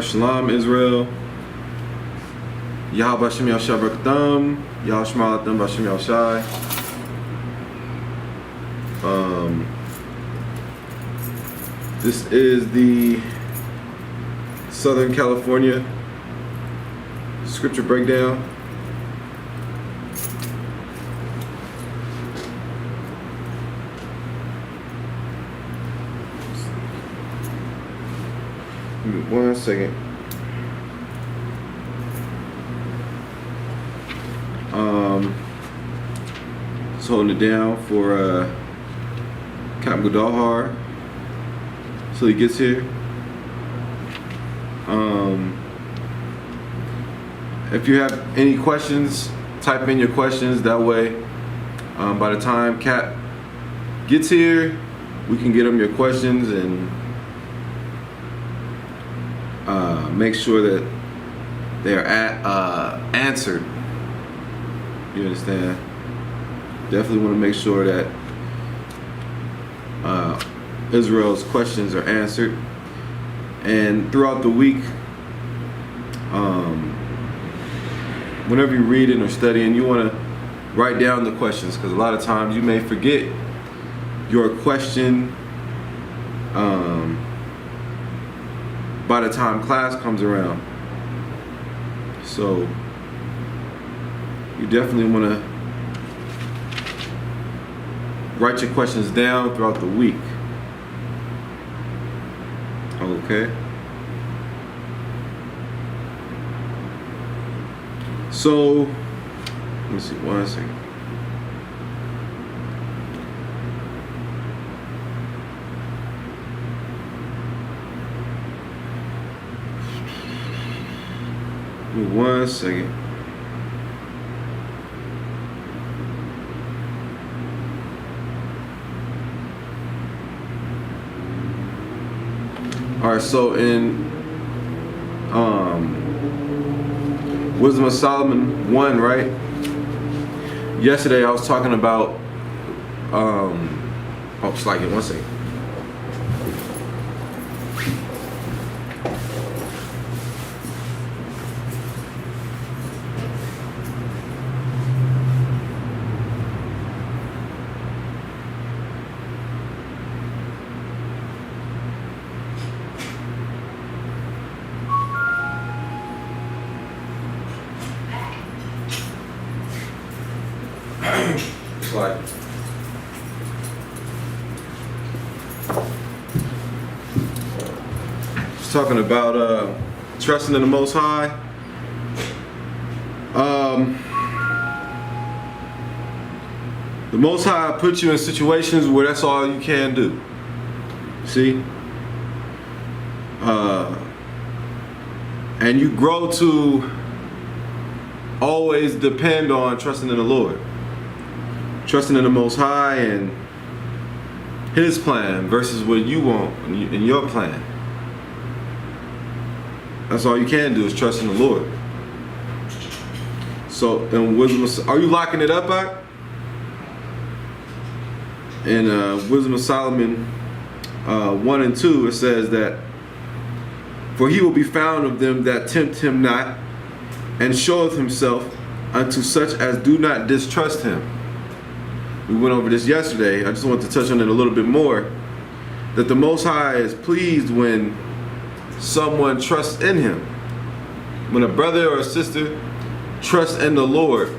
Shalom, Israel. Yahweh Bashem Yahshua Barakatam. Yahweh Shema Latam Bashem Yahushai. This is the Southern California scripture breakdown. Give me 1 second. Just holding it down for Captain Godalhar till he gets here. If you have any questions, type in your questions. That way, by the time Cap gets here, we can get him your questions and make sure that they're answered. You understand? Definitely want to make sure that Israel's questions are answered. And throughout the week, whenever you're reading or studying, you want to write down the questions, because a lot of times you may forget your question by the time class comes around. So you definitely want to write your questions down throughout the week. Okay. So let me see, 1 second. Give me 1 second. All right, so in Wisdom of Solomon 1, right? Yesterday I was talking about oh, just like it, 1 second. Like, just talking about trusting in the Most High. The Most High puts you in situations where that's all you can do. See? And you grow to always depend on trusting in the Lord. Trusting in the Most High and His plan versus what you want in your plan. That's all you can do is trust in the Lord. So, in Wisdom, are you locking it up, Ak? In Wisdom of Solomon 1 and 2, it says that, "For he will be found of them that tempt him not, and showeth himself unto such as do not distrust him." We went over this yesterday. I just want to touch on it a little bit more. That the Most High is pleased when someone trusts in Him. When a brother or a sister trusts in the Lord,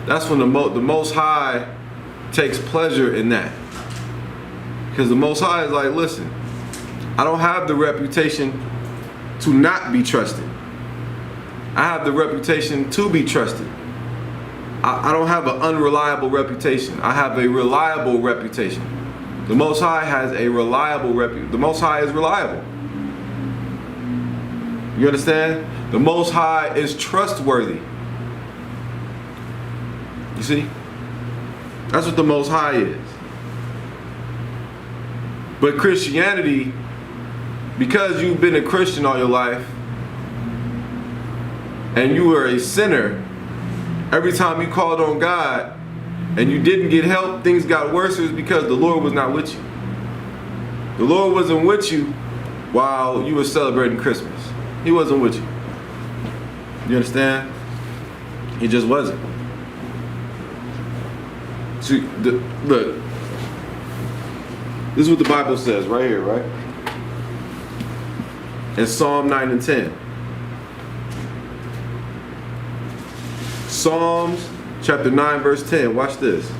that's when the Most High takes pleasure in that. Because the Most High is like, listen, I don't have the reputation to not be trusted. I have the reputation to be trusted. I don't have an unreliable reputation. I have a reliable reputation. The Most High has a reliable reputation. The Most High is reliable. You understand? The Most High is trustworthy. You see? That's what the Most High is. But Christianity, because you've been a Christian all your life, and you were a sinner, every time you called on God and you didn't get help, things got worse, it was because the Lord was not with you. The Lord wasn't with you while you were celebrating Christmas. He wasn't with you. You understand? He just wasn't. See, look, this is what the Bible says right here, right? In Psalm 9 and 10. Psalms chapter 9 verse 10. Watch this.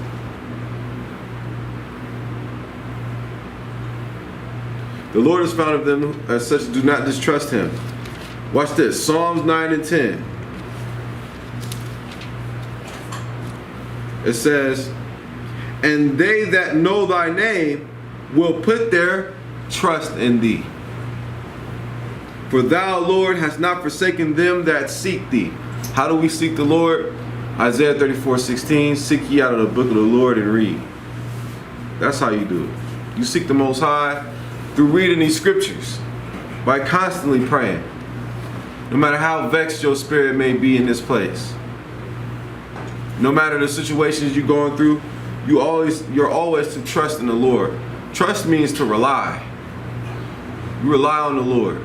The Lord is found of them as such do not distrust him. Watch this. Psalms 9 and 10. It says, and they that know thy name will put their trust in thee. For thou, Lord, hast not forsaken them that seek thee. How do we seek the Lord? Isaiah 34:16, seek ye out of the book of the Lord and read. That's how you do it. You seek the Most High through reading these scriptures, by constantly praying. No matter how vexed your spirit may be in this place. No matter the situations you're going through, you're always to trust in the Lord. Trust means to rely. You rely on the Lord.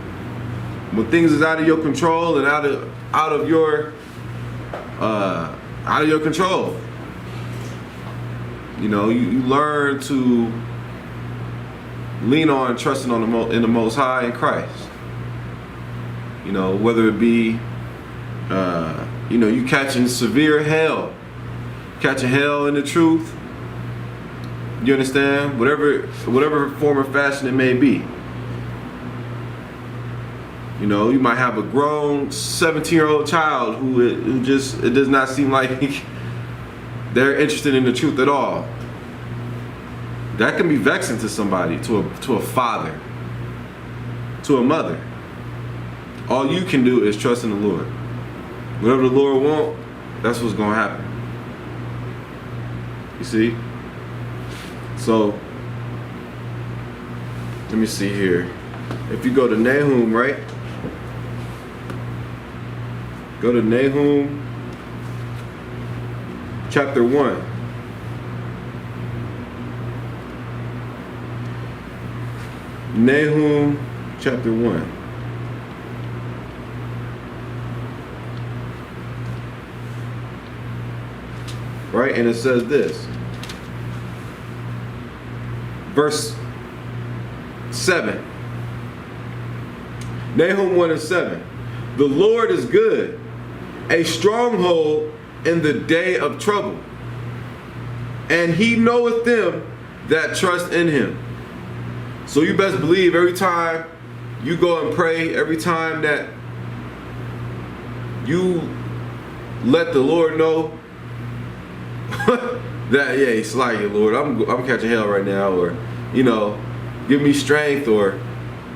When things is out of your control and out of your control, you know, you learn to lean on trusting in the Most High in Christ. You know, whether it be you know, you catching severe hell, catching hell in the truth. You understand? Whatever form or fashion it may be. You know, you might have a grown 17-year-old child who just, it does not seem like they're interested in the truth at all. That can be vexing to somebody, to a father, to a mother. All you can do is trust in the Lord. Whatever the Lord wants, that's what's going to happen. You see? So, let me see here. If you go to Nahum, right? Go to Nahum chapter 1. Nahum chapter 1. Right? And it says this. Verse 7. Nahum 1 and 7. The Lord is good, a stronghold in the day of trouble, and he knoweth them that trust in him. So you best believe every time you go and pray, every time that you let the Lord know that, yeah, it's like, Lord, I'm catching hell right now, or, you know, give me strength, or,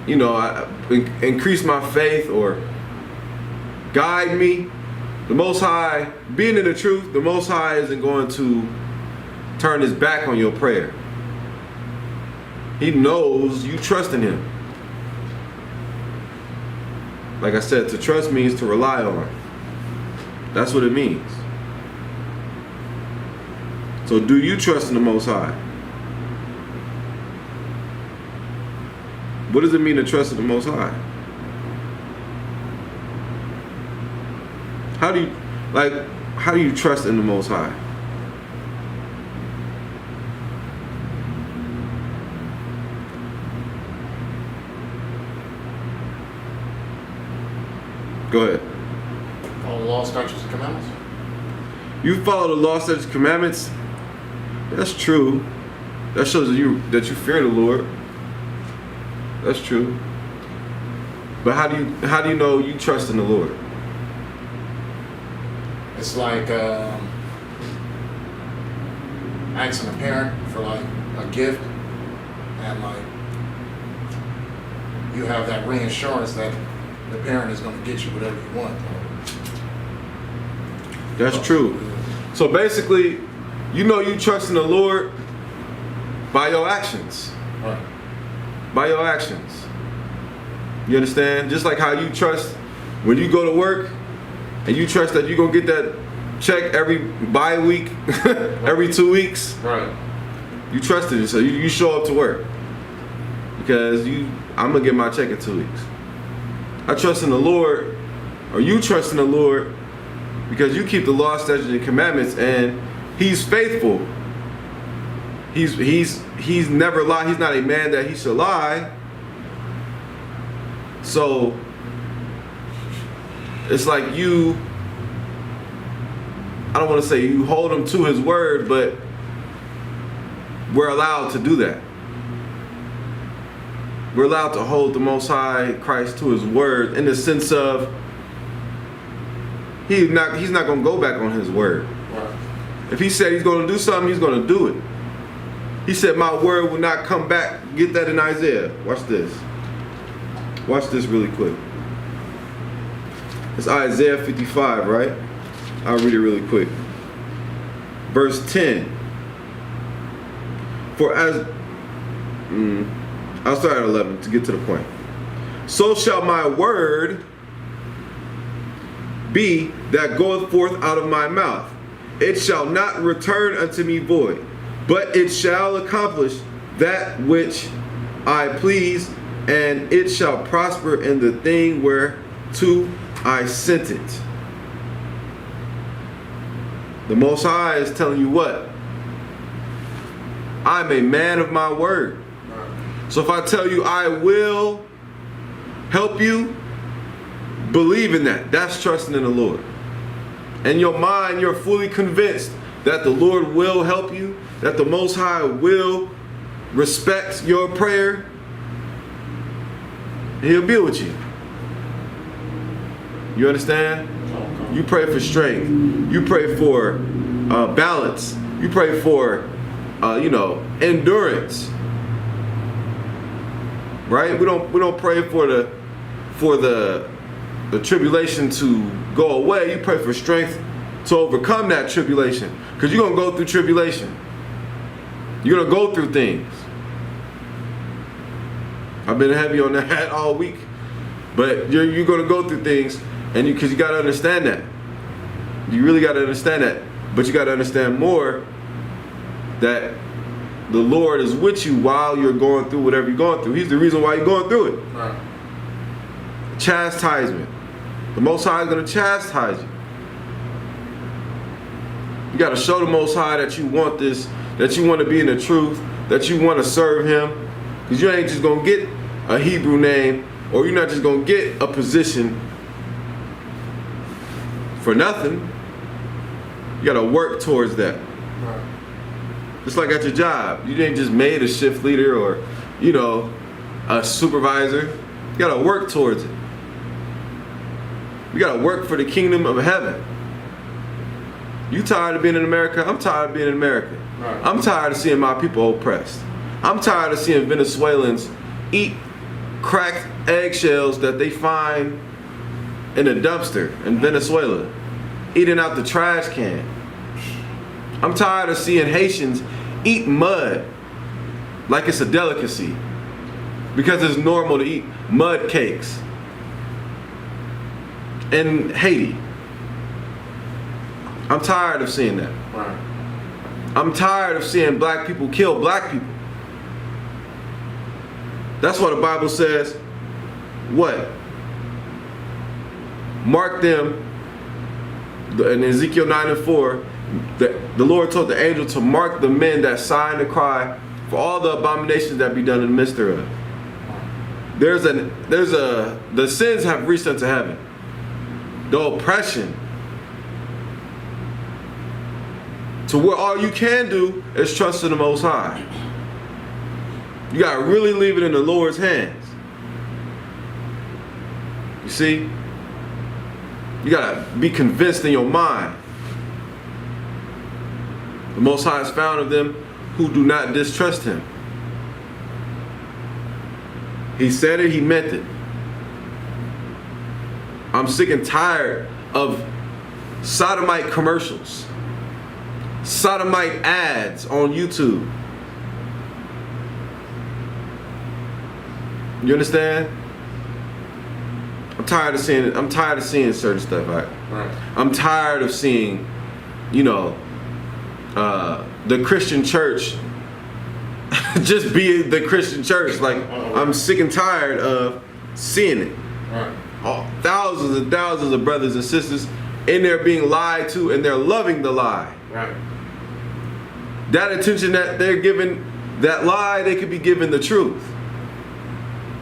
you know, increase my faith, or guide me. The Most High, being in the truth, the Most High isn't going to turn his back on your prayer. He knows you trust in him. Like I said, to trust means to rely on. That's what it means. So do you trust in the Most High? What does it mean to trust in the Most High? How do you trust in the Most High? Go ahead. Follow the law, statutes, and commandments. You follow the law, statutes, and commandments. That's true. That shows that you fear the Lord. That's true. But how do you know you trust in the Lord? It's like asking a parent for like a gift, and like you have that reassurance that the parent is going to get you whatever you want. That's true. So basically, you know you trust in the Lord by your actions. Right. By your actions. You understand? Just like how you trust when you go to work and you trust that you're going to get that check every bi-week, every 2 weeks. Right. You trusted it, so you show up to work. Because I'm gonna get my check in 2 weeks. I trust in the Lord, or you trust in the Lord, because you keep the law, statutes, and commandments, and He's faithful. He's never lied. He's not a man that he should lie. So it's like you, I don't want to say you hold him to his word, but we're allowed to do that. We're allowed to hold the Most High Christ to his word in the sense of he's not going to go back on his word. Right. If he said he's going to do something, he's going to do it. He said my word will not come back. Get that in Isaiah. Watch this. Watch this really quick. It's Isaiah 55, right? I'll read it really quick. Verse 10. For as I'll start at 11 to get to the point. So shall my word be that goeth forth out of my mouth. It shall not return unto me void, but it shall accomplish that which I please, and it shall prosper in the thing whereto I sent it. The Most High is telling you what? I'm a man of my word. So if I tell you I will help you, believe in that. That's trusting in the Lord. In your mind, you're fully convinced that the Lord will help you, that the Most High will respect your prayer. He'll be with you. You understand? You pray for strength. You pray for balance. You pray for, endurance. Right? We don't pray for the tribulation to go away. You pray for strength to overcome that tribulation, because you're gonna go through tribulation. You're gonna go through things. I've been heavy on that all week, but you're gonna go through things, and because you gotta understand that. You really gotta understand that, but you gotta understand more that the Lord is with you while you're going through whatever you're going through. He's the reason why you're going through it. Right. Chastisement. The Most High is going to chastise you. You got to show the Most High that you want this, that you want to be in the truth, that you want to serve Him. Because you ain't just going to get a Hebrew name, or you're not just going to get a position for nothing. You got to work towards that. Right. Just like at your job. You ain't just made a shift leader or, a supervisor. You got to work towards it. We got to work for the kingdom of heaven. You tired of being in America? I'm tired of being in America. Right. I'm tired of seeing my people oppressed. I'm tired of seeing Venezuelans eat cracked eggshells that they find in a dumpster in Venezuela, eating out the trash can. I'm tired of seeing Haitians eat mud like it's a delicacy, because it's normal to eat mud cakes in Haiti. I'm tired of seeing that. Right. I'm tired of seeing black people kill black people. That's why the Bible says, what? Mark them, in Ezekiel 9:4, the Lord told the angel to mark the men that sigh and cry for all the abominations that be done in the midst thereof. The sins have reached unto heaven. The oppression, to where all you can do is trust in the Most High. You gotta really leave it in the Lord's hands. You see? You gotta be convinced in your mind. The Most High is found of them who do not distrust Him. He said it, He meant it. I'm sick and tired of sodomite commercials, sodomite ads on YouTube. You understand? I'm tired of seeing certain stuff. Right? I'm tired of seeing, the Christian church just be the Christian church. Like, I'm sick and tired of seeing it. Right. Thousands and thousands of brothers and sisters in there being lied to, and they're loving the lie. Right. That attention that they're giving that lie, they could be given the truth.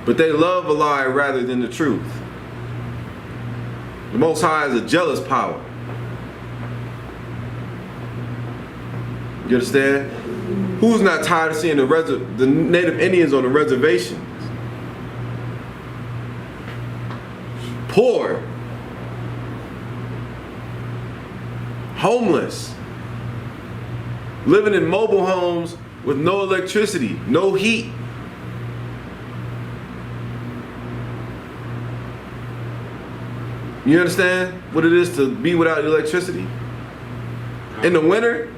But they love a lie rather than the truth. The Most High is a jealous power. You understand? Who's not tired of seeing the native Indians on the reservations? Poor. Homeless. Living in mobile homes with no electricity, no heat. You understand what it is to be without electricity? In the winter?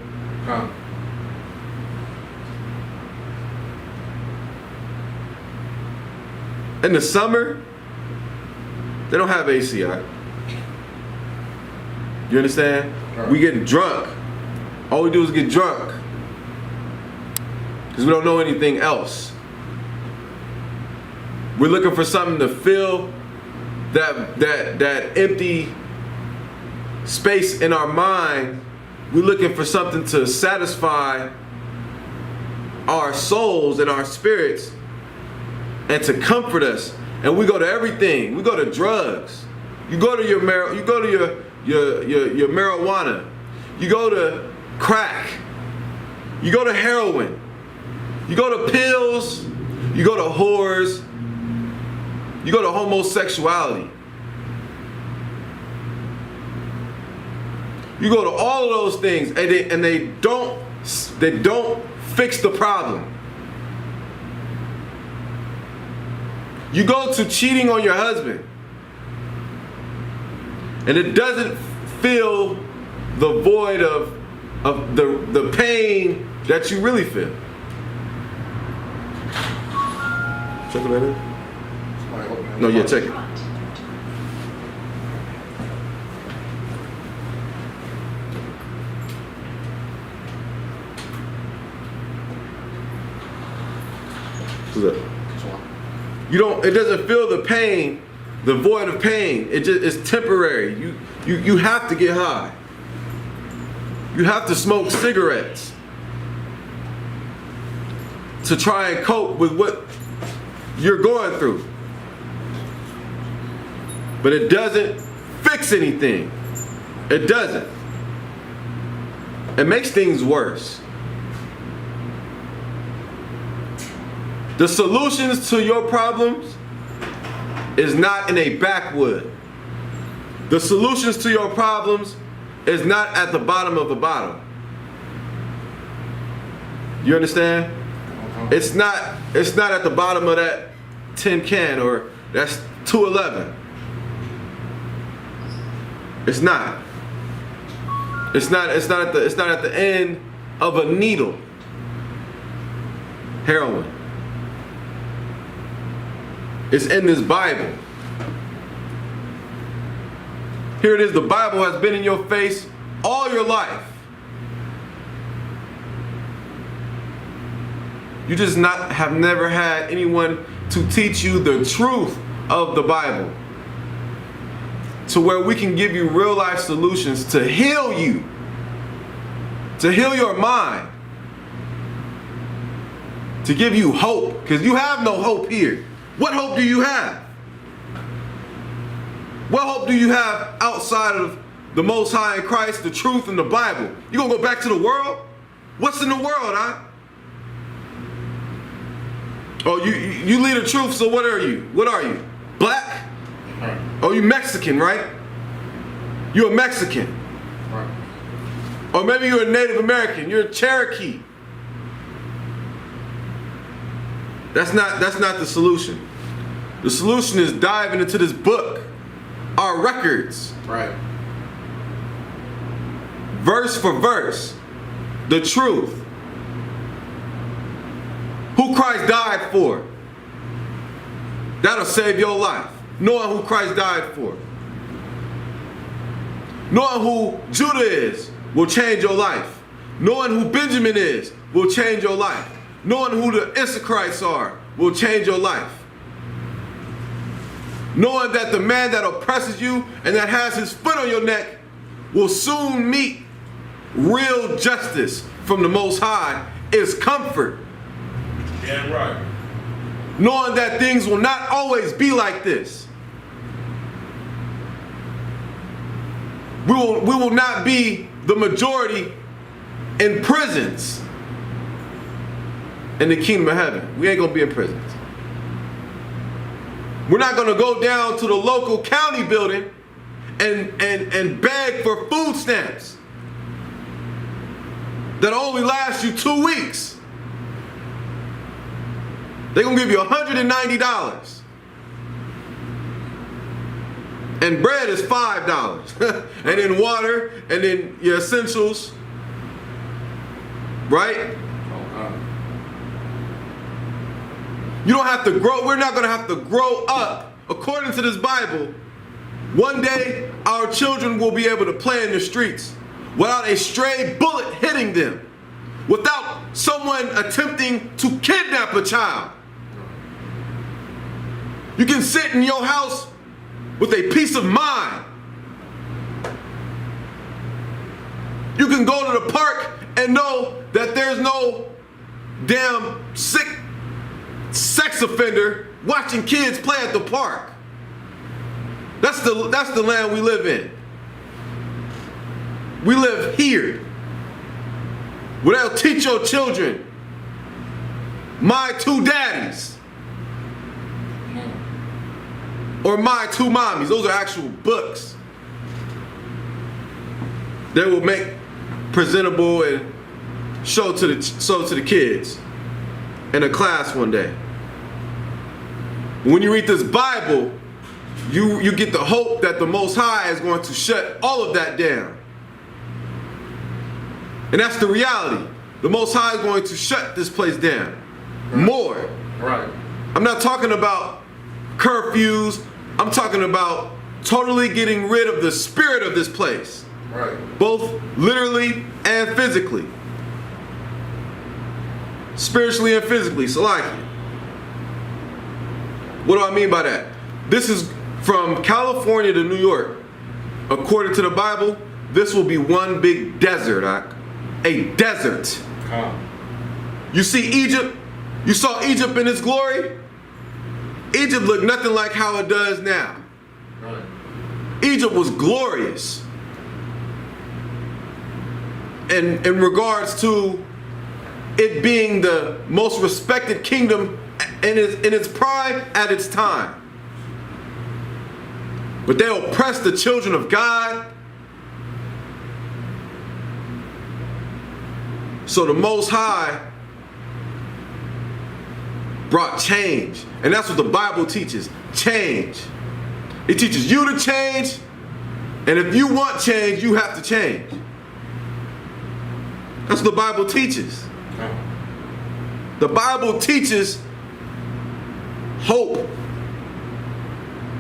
In the summer? They don't have AC, right? You understand? We get drunk. All we do is get drunk. Because we don't know anything else. We're looking for something to fill that empty space in our mind. We're looking for something to satisfy our souls and our spirits and to comfort us. And we go to everything. We go to drugs. You go to your marijuana. You go to crack. You go to heroin. You go to pills. You go to whores. You go to homosexuality. You go to all of those things, and they don't fix the problem. You go to cheating on your husband, and it doesn't fill the void of the pain that you really feel. Check it out. No, yeah, check it. What's up? It doesn't feel the pain, the void of pain. It's temporary. You have to get high. You have to smoke cigarettes to try and cope with what you're going through. But it doesn't fix anything. It doesn't. It makes things worse. The solutions to your problems is not in a backwood. The solutions to your problems is not at the bottom of the bottle. You understand? It's not at the bottom of that tin can, or that's 211. It's not. It's not at the end of a needle. Heroin. It's in this Bible. Here it is. The Bible has been in your face all your life. You just have never had anyone to teach you the truth of the Bible, to where we can give you real life solutions to heal you, to heal your mind, to give you hope, because you have no hope here. What hope do you have? What hope do you have outside of the Most High in Christ, the truth, and the Bible? You gonna go back to the world? What's in the world, huh? Oh, you lead the truth, so what are you? What are you? Black? Oh, you Mexican, right? You're a Mexican. Or maybe you're a Native American. You're a Cherokee. That's not the solution. The solution is diving into this book, our records. Right. Verse for verse, the truth. Who Christ died for. That'll save your life. Knowing who Christ died for. Knowing who Judah is will change your life. Knowing who Benjamin is will change your life. knowing who the Issacharites are will change your life. Knowing that the man that oppresses you and that has his foot on your neck will soon meet real justice from the Most High is comfort. Yeah, right. Knowing that things will not always be like this. We will not be the majority in prisons in the kingdom of heaven. We ain't gonna be in prisons. We're not gonna go down to the local county building and beg for food stamps that only last you 2 weeks. They're gonna give you $190. And bread is $5. And then water, and then your essentials. Right? You don't have to grow, we're not gonna have to grow up. According to this Bible, one day our children will be able to play in the streets without a stray bullet hitting them, without someone attempting to kidnap a child. You can sit in your house with a peace of mind. You can go to the park and know that there's no damn sick sex offender watching kids play at the park. That's the land we live in. We live here, where they'll teach your children my two daddies or my two mommies. Those are actual books that will make presentable and show to the kids in a class one day. When you read this Bible, you get the hope that the Most High is going to shut all of that down. And that's the reality. The Most High is going to shut this place down. Right. More. Right. I'm not talking about curfews. I'm talking about totally getting rid of the spirit of this place. Right. Both literally and physically. Spiritually and physically. Salaki. What do I mean by that? This is from California to New York. According to the Bible, this will be one big desert. A desert. You see Egypt? You saw Egypt in its glory? Egypt looked nothing like how it does now. Right. Egypt was glorious. And in regards to it being the most respected kingdom in its prime at its time. But they oppressed the children of God. So the Most High brought change. And that's what the Bible teaches. Change. It teaches you to change. And if you want change, you have to change. That's what the Bible teaches. The Bible teaches hope.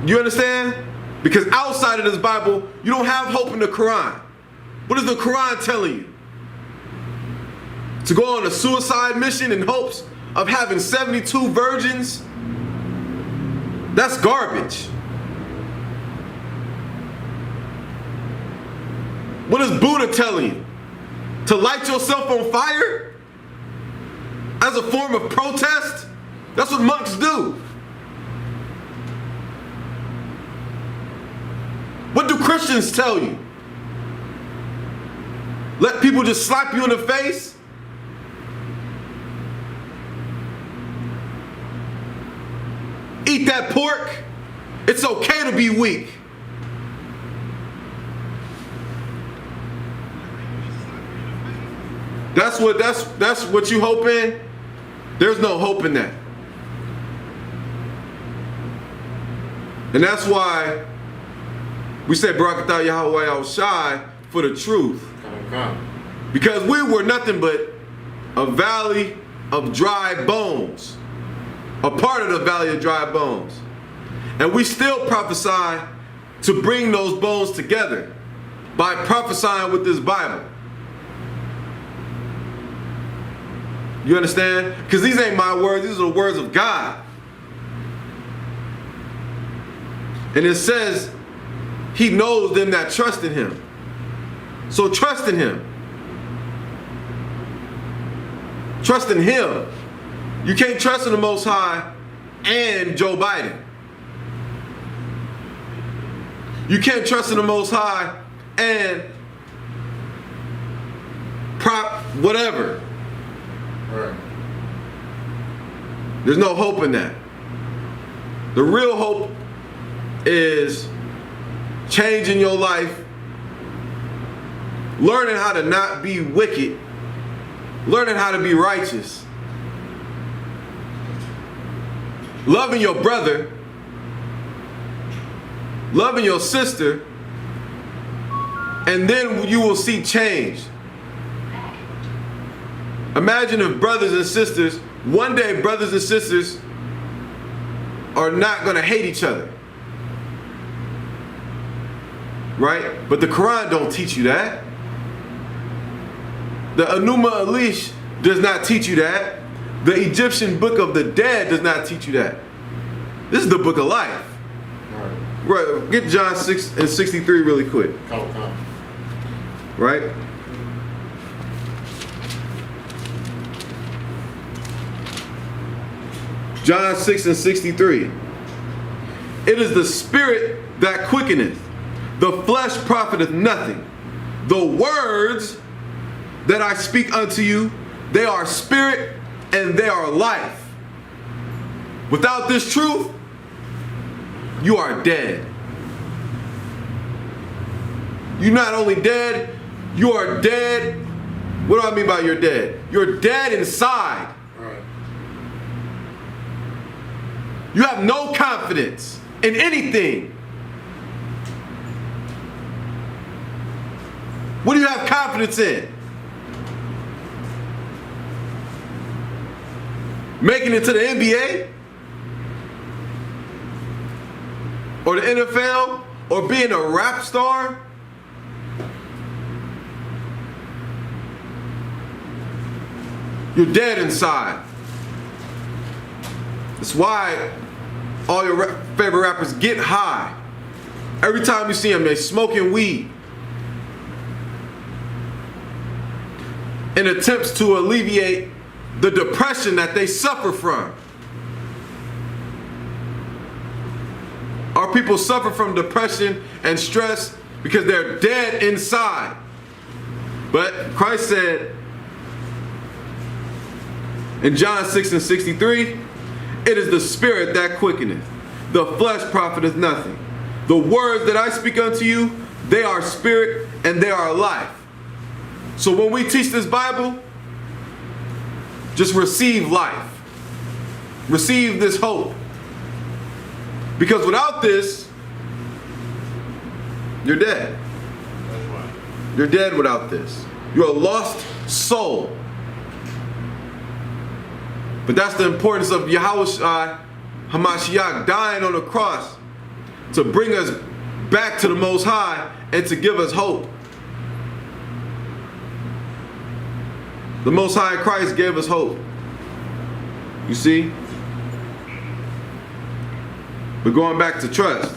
You understand? Because outside of this Bible, you don't have hope in the Quran. What is the Quran telling you? To go on a suicide mission in hopes of having 72 virgins? That's garbage. What is Buddha telling you? To light yourself on fire? As a form of protest? That's what monks do. What do Christians tell you? Let people just slap you in the face? Eat that pork? It's okay to be weak. That's what you hope in? There's no hope in that. And that's why we say Barakatah Yahweh Al-Shai for the truth. Because we were nothing but a valley of dry bones. A part of the valley of dry bones. And we still prophesy to bring those bones together by prophesying with this Bible. You understand? Because these ain't my words, these are the words of God. And it says he knows them that trust in him. So trust in him. Trust in him. You can't trust in the Most High and Joe Biden. You can't trust in the Most High and prop whatever. Right. There's no hope in that. The real hope is changing your life, learning how to not be wicked, learning how to be righteous, loving your brother, loving your sister, and then you will see change. Imagine if brothers and sisters, one day brothers and sisters are not going to hate each other. Right? But the Quran don't teach you that. The Enuma Elish does not teach you that. The Egyptian Book of the Dead does not teach you that. This is the book of life. Right. Get John 6 and 63 really quick. Come. Right? John 6 and 63. It is the spirit that quickeneth, the flesh profiteth nothing. The words that I speak unto you, they are spirit and they are life. Without this truth, you are dead. You're not only dead, you are dead. What do I mean by you're dead? You're dead inside. Right. You have no confidence in anything. What do you have confidence in? Making it to the NBA? Or the NFL? Or being a rap star? You're dead inside. That's why all your favorite rappers get high. Every time you see them, they're smoking weed. In attempts to alleviate the depression that they suffer from. Our people suffer from depression and stress because they're dead inside. But Christ said in John 6 and 63, it is the spirit that quickeneth, the flesh profiteth nothing. The words that I speak unto you, they are spirit and they are life. So when we teach this Bible, just receive life. Receive this hope. Because without this, you're dead. That's right. You're dead without this. You're a lost soul. But that's the importance of Yahushua Hamashiach dying on the cross to bring us back to the Most High and to give us hope. The Most High Christ gave us hope. You see? But going back to trust,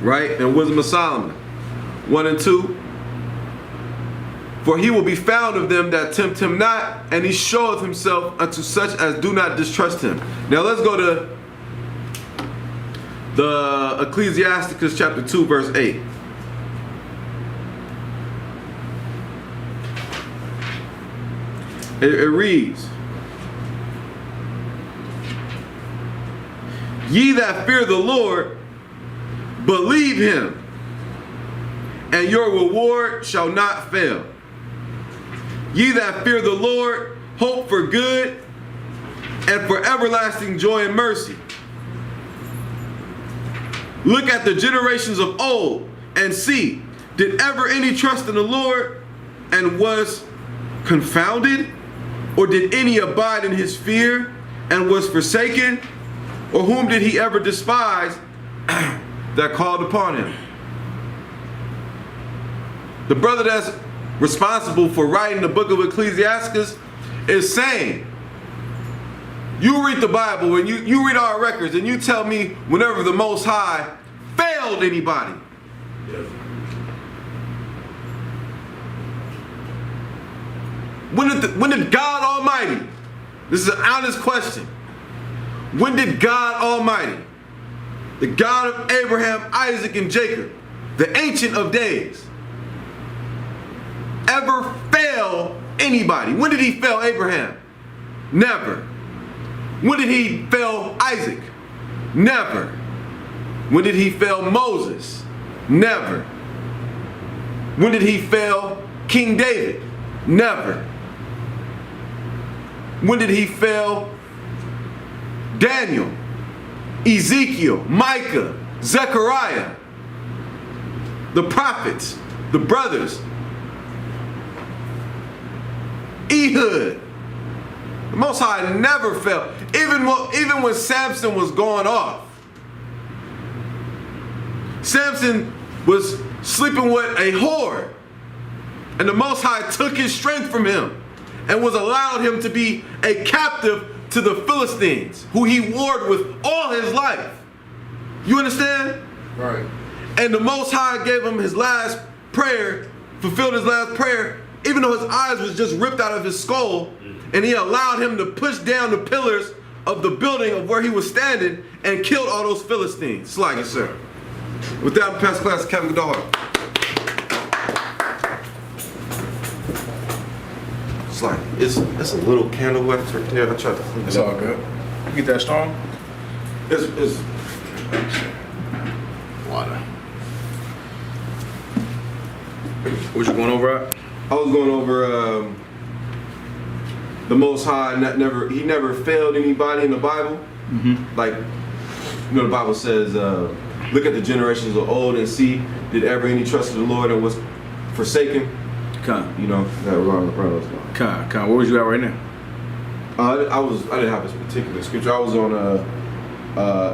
right? And Wisdom of Solomon 1 and 2. For he will be found of them that tempt him not, and he showeth himself unto such as do not distrust him. Now let's go to the Ecclesiasticus chapter 2 verse 8. It reads, ye that fear the Lord, believe him, and your reward shall not fail. Ye that fear the Lord, hope for good, and for everlasting joy and mercy. Look at the generations of old, and see, did ever any trust in the Lord, and was confounded? Or did any abide in his fear, and was forsaken? Or whom did he ever despise that called upon him? The brother that's responsible for writing the book of Ecclesiasticus is saying, you read the Bible and you read our records and you tell me whenever the Most High failed anybody. Yes. When did God Almighty, this is an honest question, when did God Almighty, the God of Abraham, Isaac, and Jacob, the Ancient of Days, ever fail anybody? When did he fail Abraham? Never. When did he fail Isaac? Never. When did he fail Moses? Never. When did he fail King David? Never. When did he fail Daniel, Ezekiel, Micah, Zechariah, the prophets, the brothers, Ehud? The Most High never failed. Even when Samson was going off, Samson was sleeping with a whore, and the Most High took his strength from him and was allowed him to be a captive to the Philistines, who he warred with all his life. You understand? Right. And the Most High gave him his last prayer, fulfilled his last prayer, even though his eyes was just ripped out of his skull, and he allowed him to push down the pillars of the building of where he was standing and killed all those Philistines. Slag it, sir. With that, I'm past class, Kevin Goodall. It's like, it's a little candle wax right there. I tried to clean it It's up. all good. You get that strong? It's Water. What you going over at? I was going over the Most High. He never failed anybody in the Bible. Mm-hmm. Like, you know, the Bible says, look at the generations of old and see, did ever any trust in the Lord and was forsaken? Con. You know, that around those lines. Con. Where was you at right now? I didn't have this particular scripture. I was on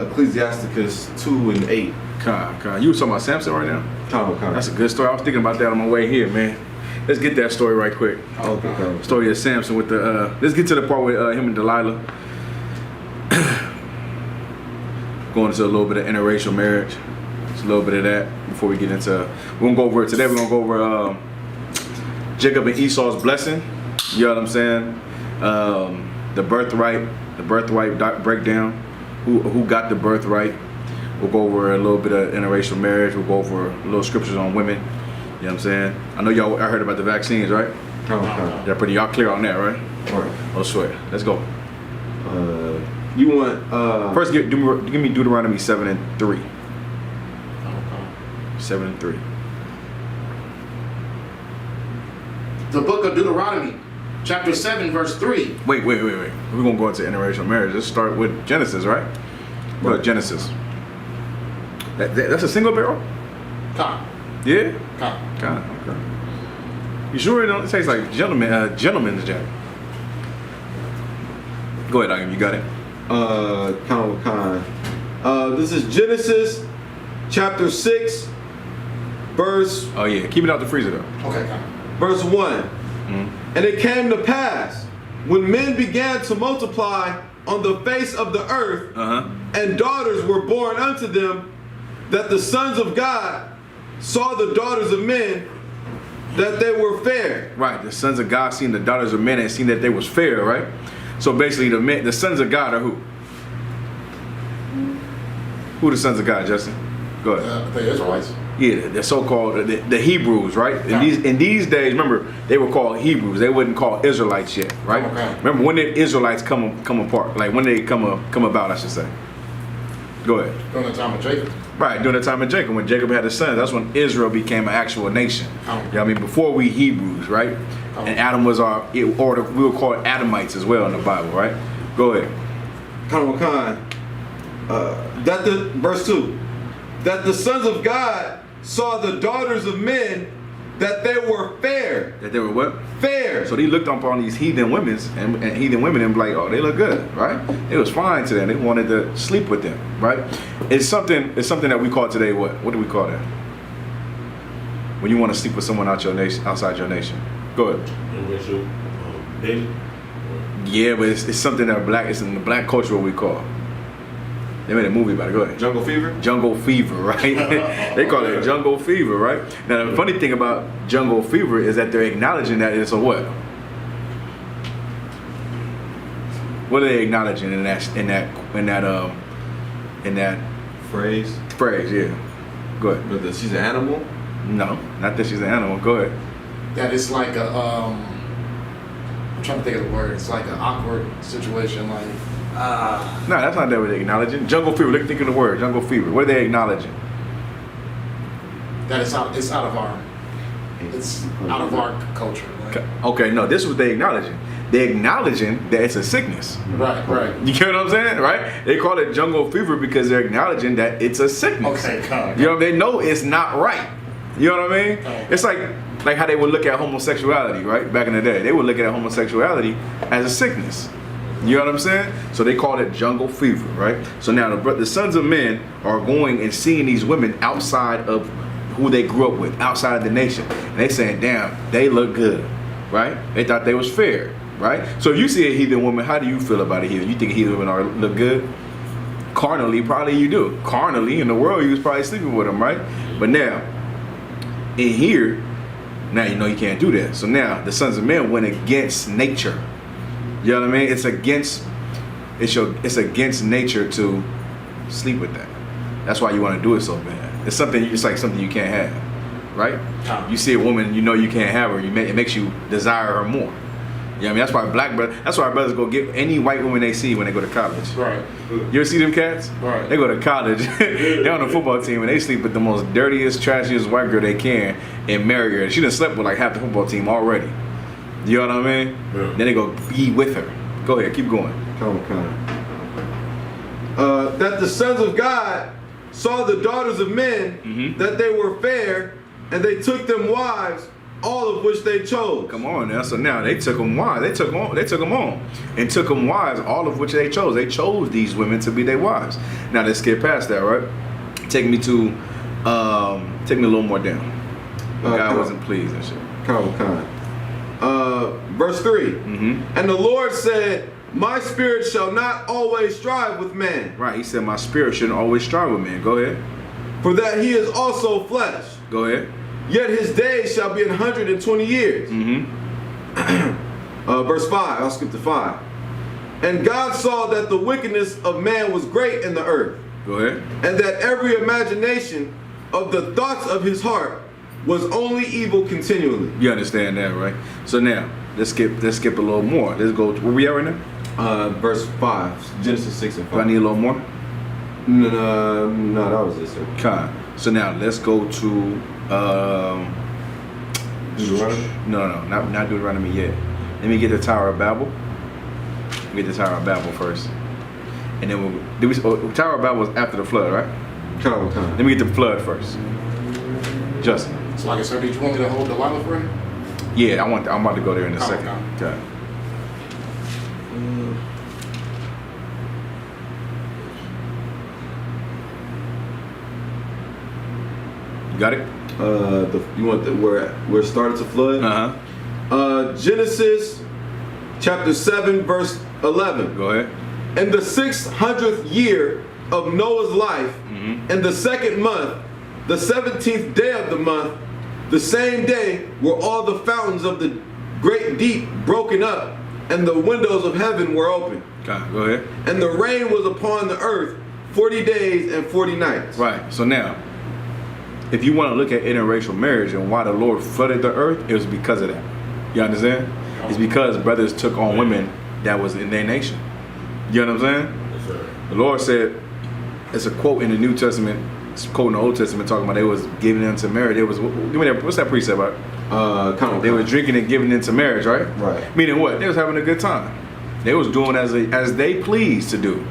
Ecclesiasticus 2 and 8. Con. You was talking about Samson right now? Con. That's a good story. I was thinking about that on my way here, man. Let's get that story right quick. Okay. Story of Samson with the. Let's get to the part with him and Delilah. Going into a little bit of interracial marriage. Just a little bit of that before we get into. We're gonna go over it today. We're gonna go over Jacob and Esau's blessing. You know what I'm saying? The birthright breakdown. Who got the birthright? We'll go over a little bit of interracial marriage. We'll go over little scriptures on women. You know what I'm saying? I know I heard about the vaccines, right? Okay. Y'all clear on that, right? All right. Oh, swear. Let's go. You want First, give me Deuteronomy 7 and 3. Okay. 7 and 3. The book of Deuteronomy, chapter 7, verse 3. Wait. We're gonna go into interracial marriage. Let's start with Genesis, right? Go to Genesis. That's a single barrel? Come. Yeah? Come. God, okay. You sure it don't taste like gentleman's jack? Go ahead, Agam, you got it. This is Genesis chapter 6, verse Oh yeah, keep it out the freezer though. Okay, come. verse 1. Mm-hmm. And it came to pass, when men began to multiply on the face of the earth, and daughters were born unto them, that the sons of God saw the daughters of men, that they were fair. Right, the sons of God seen the daughters of men and seen that they was fair, right? So basically the sons of God are who? Who are the sons of God, Justin? Go ahead. The Israelites. Yeah, the so-called the Hebrews, right? Yeah. In these days, remember, they were called Hebrews. They wasn't called Israelites yet, right? Okay. Remember, when did Israelites come apart? Like when they come about, I should say. Go ahead. During the time of Jacob. Right, during the time of Jacob, when Jacob had his sons, that's when Israel became an actual nation. Oh. You know what I mean? Before we Hebrews, right? Oh. And Adam was we were called Adamites as well in the Bible, right? Go ahead. Verse 2, that the sons of God saw the daughters of men, that they were fair. That they were what? Fair. So they looked upon these heathen women and heathen women and be like, oh, they look good, right? It was fine to them. They wanted to sleep with them, right? It's something that we call today what? What do we call that? When you want to sleep with someone outside your nation. Go ahead. Interracial dating. Yeah, but it's something that it's in the black culture what we call. They made a movie about it. Go ahead. Jungle Fever? Jungle Fever, right? They call it Jungle Fever, right? Now the funny thing about Jungle Fever is that they're acknowledging that it's a what? What are they acknowledging in that Phrase? phrase? Yeah. Go ahead. But that she's an animal? No, not that she's an animal. Go ahead. That it's like a I'm trying to think of the word. It's like an awkward situation, like No, that's not that what they're acknowledging. Jungle Fever. Look, think of the word. Jungle Fever. What are they acknowledging? that it's out of our culture. Like, Okay, no, this is what they acknowledging. They're acknowledging that it's a sickness. right. You get what I'm saying, right? They call it jungle fever because they're acknowledging that it's a sickness. Okay, come on. You know, they know it's not right. You know what I mean? Oh. It's like how they would look at homosexuality, right? Back in the day, they would look at homosexuality as a sickness. You know what I'm saying? So they call it jungle fever, right? So now the sons of men are going and seeing these women outside of who they grew up with, outside of the nation, and they saying, "Damn, they look good," right? They thought they was fair. Right? So if you see a heathen woman, how do you feel about a heathen? You think heathen women look good? Carnally, probably you do. Carnally, in the world, you was probably sleeping with them, right? But now, in here, now you know you can't do that. So now, the sons of men went against nature. You know what I mean? It's against nature to sleep with that. That's why you want to do it so bad. It's like something you can't have, right? You see a woman, you know you can't have her. It makes you desire her more. You know what I mean? That's why brothers go get any white woman they see when they go to college. Right. You ever see them cats? Right. They go to college, they're on the football team, and they sleep with the most dirtiest, trashiest white girl they can and marry her. She done slept with like half the football team already. You know what I mean? Yeah. Then they go be with her. Go ahead, keep going. Come. That the sons of God saw the daughters of men, that they were fair, and they took them wives, all of which they chose. Come on now. So now they took them wives. They took them on and took them wives, all of which they chose. They chose these women to be their wives. Now let's get past that, right? Take me a little more down. God wasn't pleased and shit. Verse 3. And the Lord said, my spirit shall not always strive with man. Right, he said my spirit shouldn't always strive with man. Go ahead. For that he is also flesh. Go ahead. Yet his days shall be 120 years. Verse 5, I'll skip to 5. And God saw that the wickedness of man was great in the earth. Go ahead. And that every imagination of the thoughts of his heart was only evil continually. You understand that, right? So now, let's skip a little more. Let's go to where we are right now? Verse 5, Genesis 6 and 5. Do I need a little more? No, that was it, sir. Okay. So now, let's go to... Deuteronomy? No, not Deuteronomy yet. Let me get the Tower of Babel. Get the Tower of Babel first, and then Tower of Babel was after the flood, right? Come. Let me get the flood first. Justin. So like I said, did you want me to hold the Delilah for you? Yeah, I'm about to go there in a second. Okay. You got it? You want where it started to flood? Genesis chapter 7 verse 11. Go ahead. In the 600th year of Noah's life, in the second month, the 17th day of the month, the same day were all the fountains of the great deep broken up, and the windows of heaven were open. Okay, go ahead. And the rain was upon the earth 40 days and 40 nights. Right. So now, if you want to look at interracial marriage and why the Lord flooded the earth, it was because of that. You understand? It's because brothers took on women that was in their nation. You know what I'm saying? Yes, sir. The Lord said, it's a quote in the New Testament, it's a quote in the Old Testament talking about they was giving into marriage. They was, what's that precept about? They were drinking and giving into marriage, right? Right. Meaning what? They was having a good time. They was doing as they pleased to do.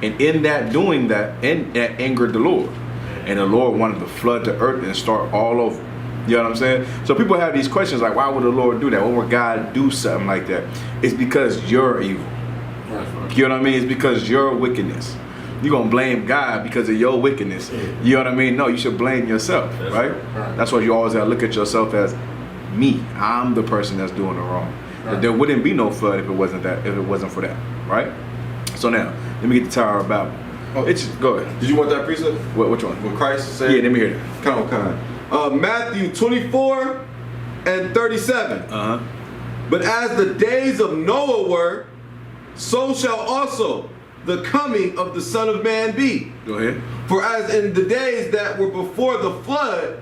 And in that doing that, that angered the Lord. And the Lord wanted to flood the earth and start all over. You know what I'm saying? So people have these questions like, why would the Lord do that? Why would God do something like that? It's because you're evil. Right. You know what I mean? It's because your wickedness. You're going to blame God because of your wickedness. You know what I mean? No, you should blame yourself, right? Right. That's why you always got to look at yourself as me. I'm the person that's doing it wrong. That there wouldn't be no flood if it wasn't for that, right? So now, let me get the Tower of Babel. Oh. It's go ahead. Did you want that precept? Which one? When Christ said? Yeah, let me hear that. Kind. Matthew 24 and 37. But as the days of Noah were, so shall also the coming of the Son of Man be. Go ahead. For as in the days that were before the flood,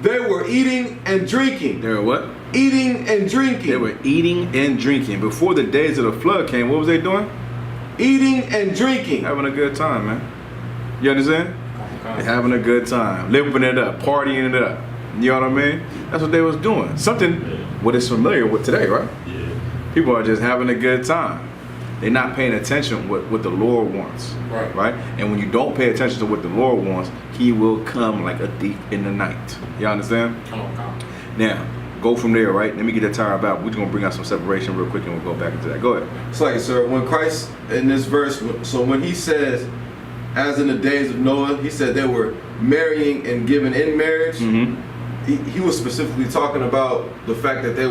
they were eating and drinking. They were what? Eating and drinking. They were eating and drinking. Before the days of the flood came, what was they doing? Eating and drinking. Having a good time, man. You understand? They're having a good time. Living it up. Partying it up. You know what I mean? That's what they was doing. Something what is familiar with today, right? Yeah. People are just having a good time. They're not paying attention what the Lord wants. Right. And when you don't pay attention to what the Lord wants, he will come like a thief in the night. You understand? Come on. Now, go from there, right? Let me get the Tower of Babel. We're just gonna bring out some separation real quick and we'll go back into that. Go ahead. It's like, sir, when Christ in this verse, so when he says, as in the days of Noah, he said they were marrying and giving in marriage. He was specifically talking about the fact that it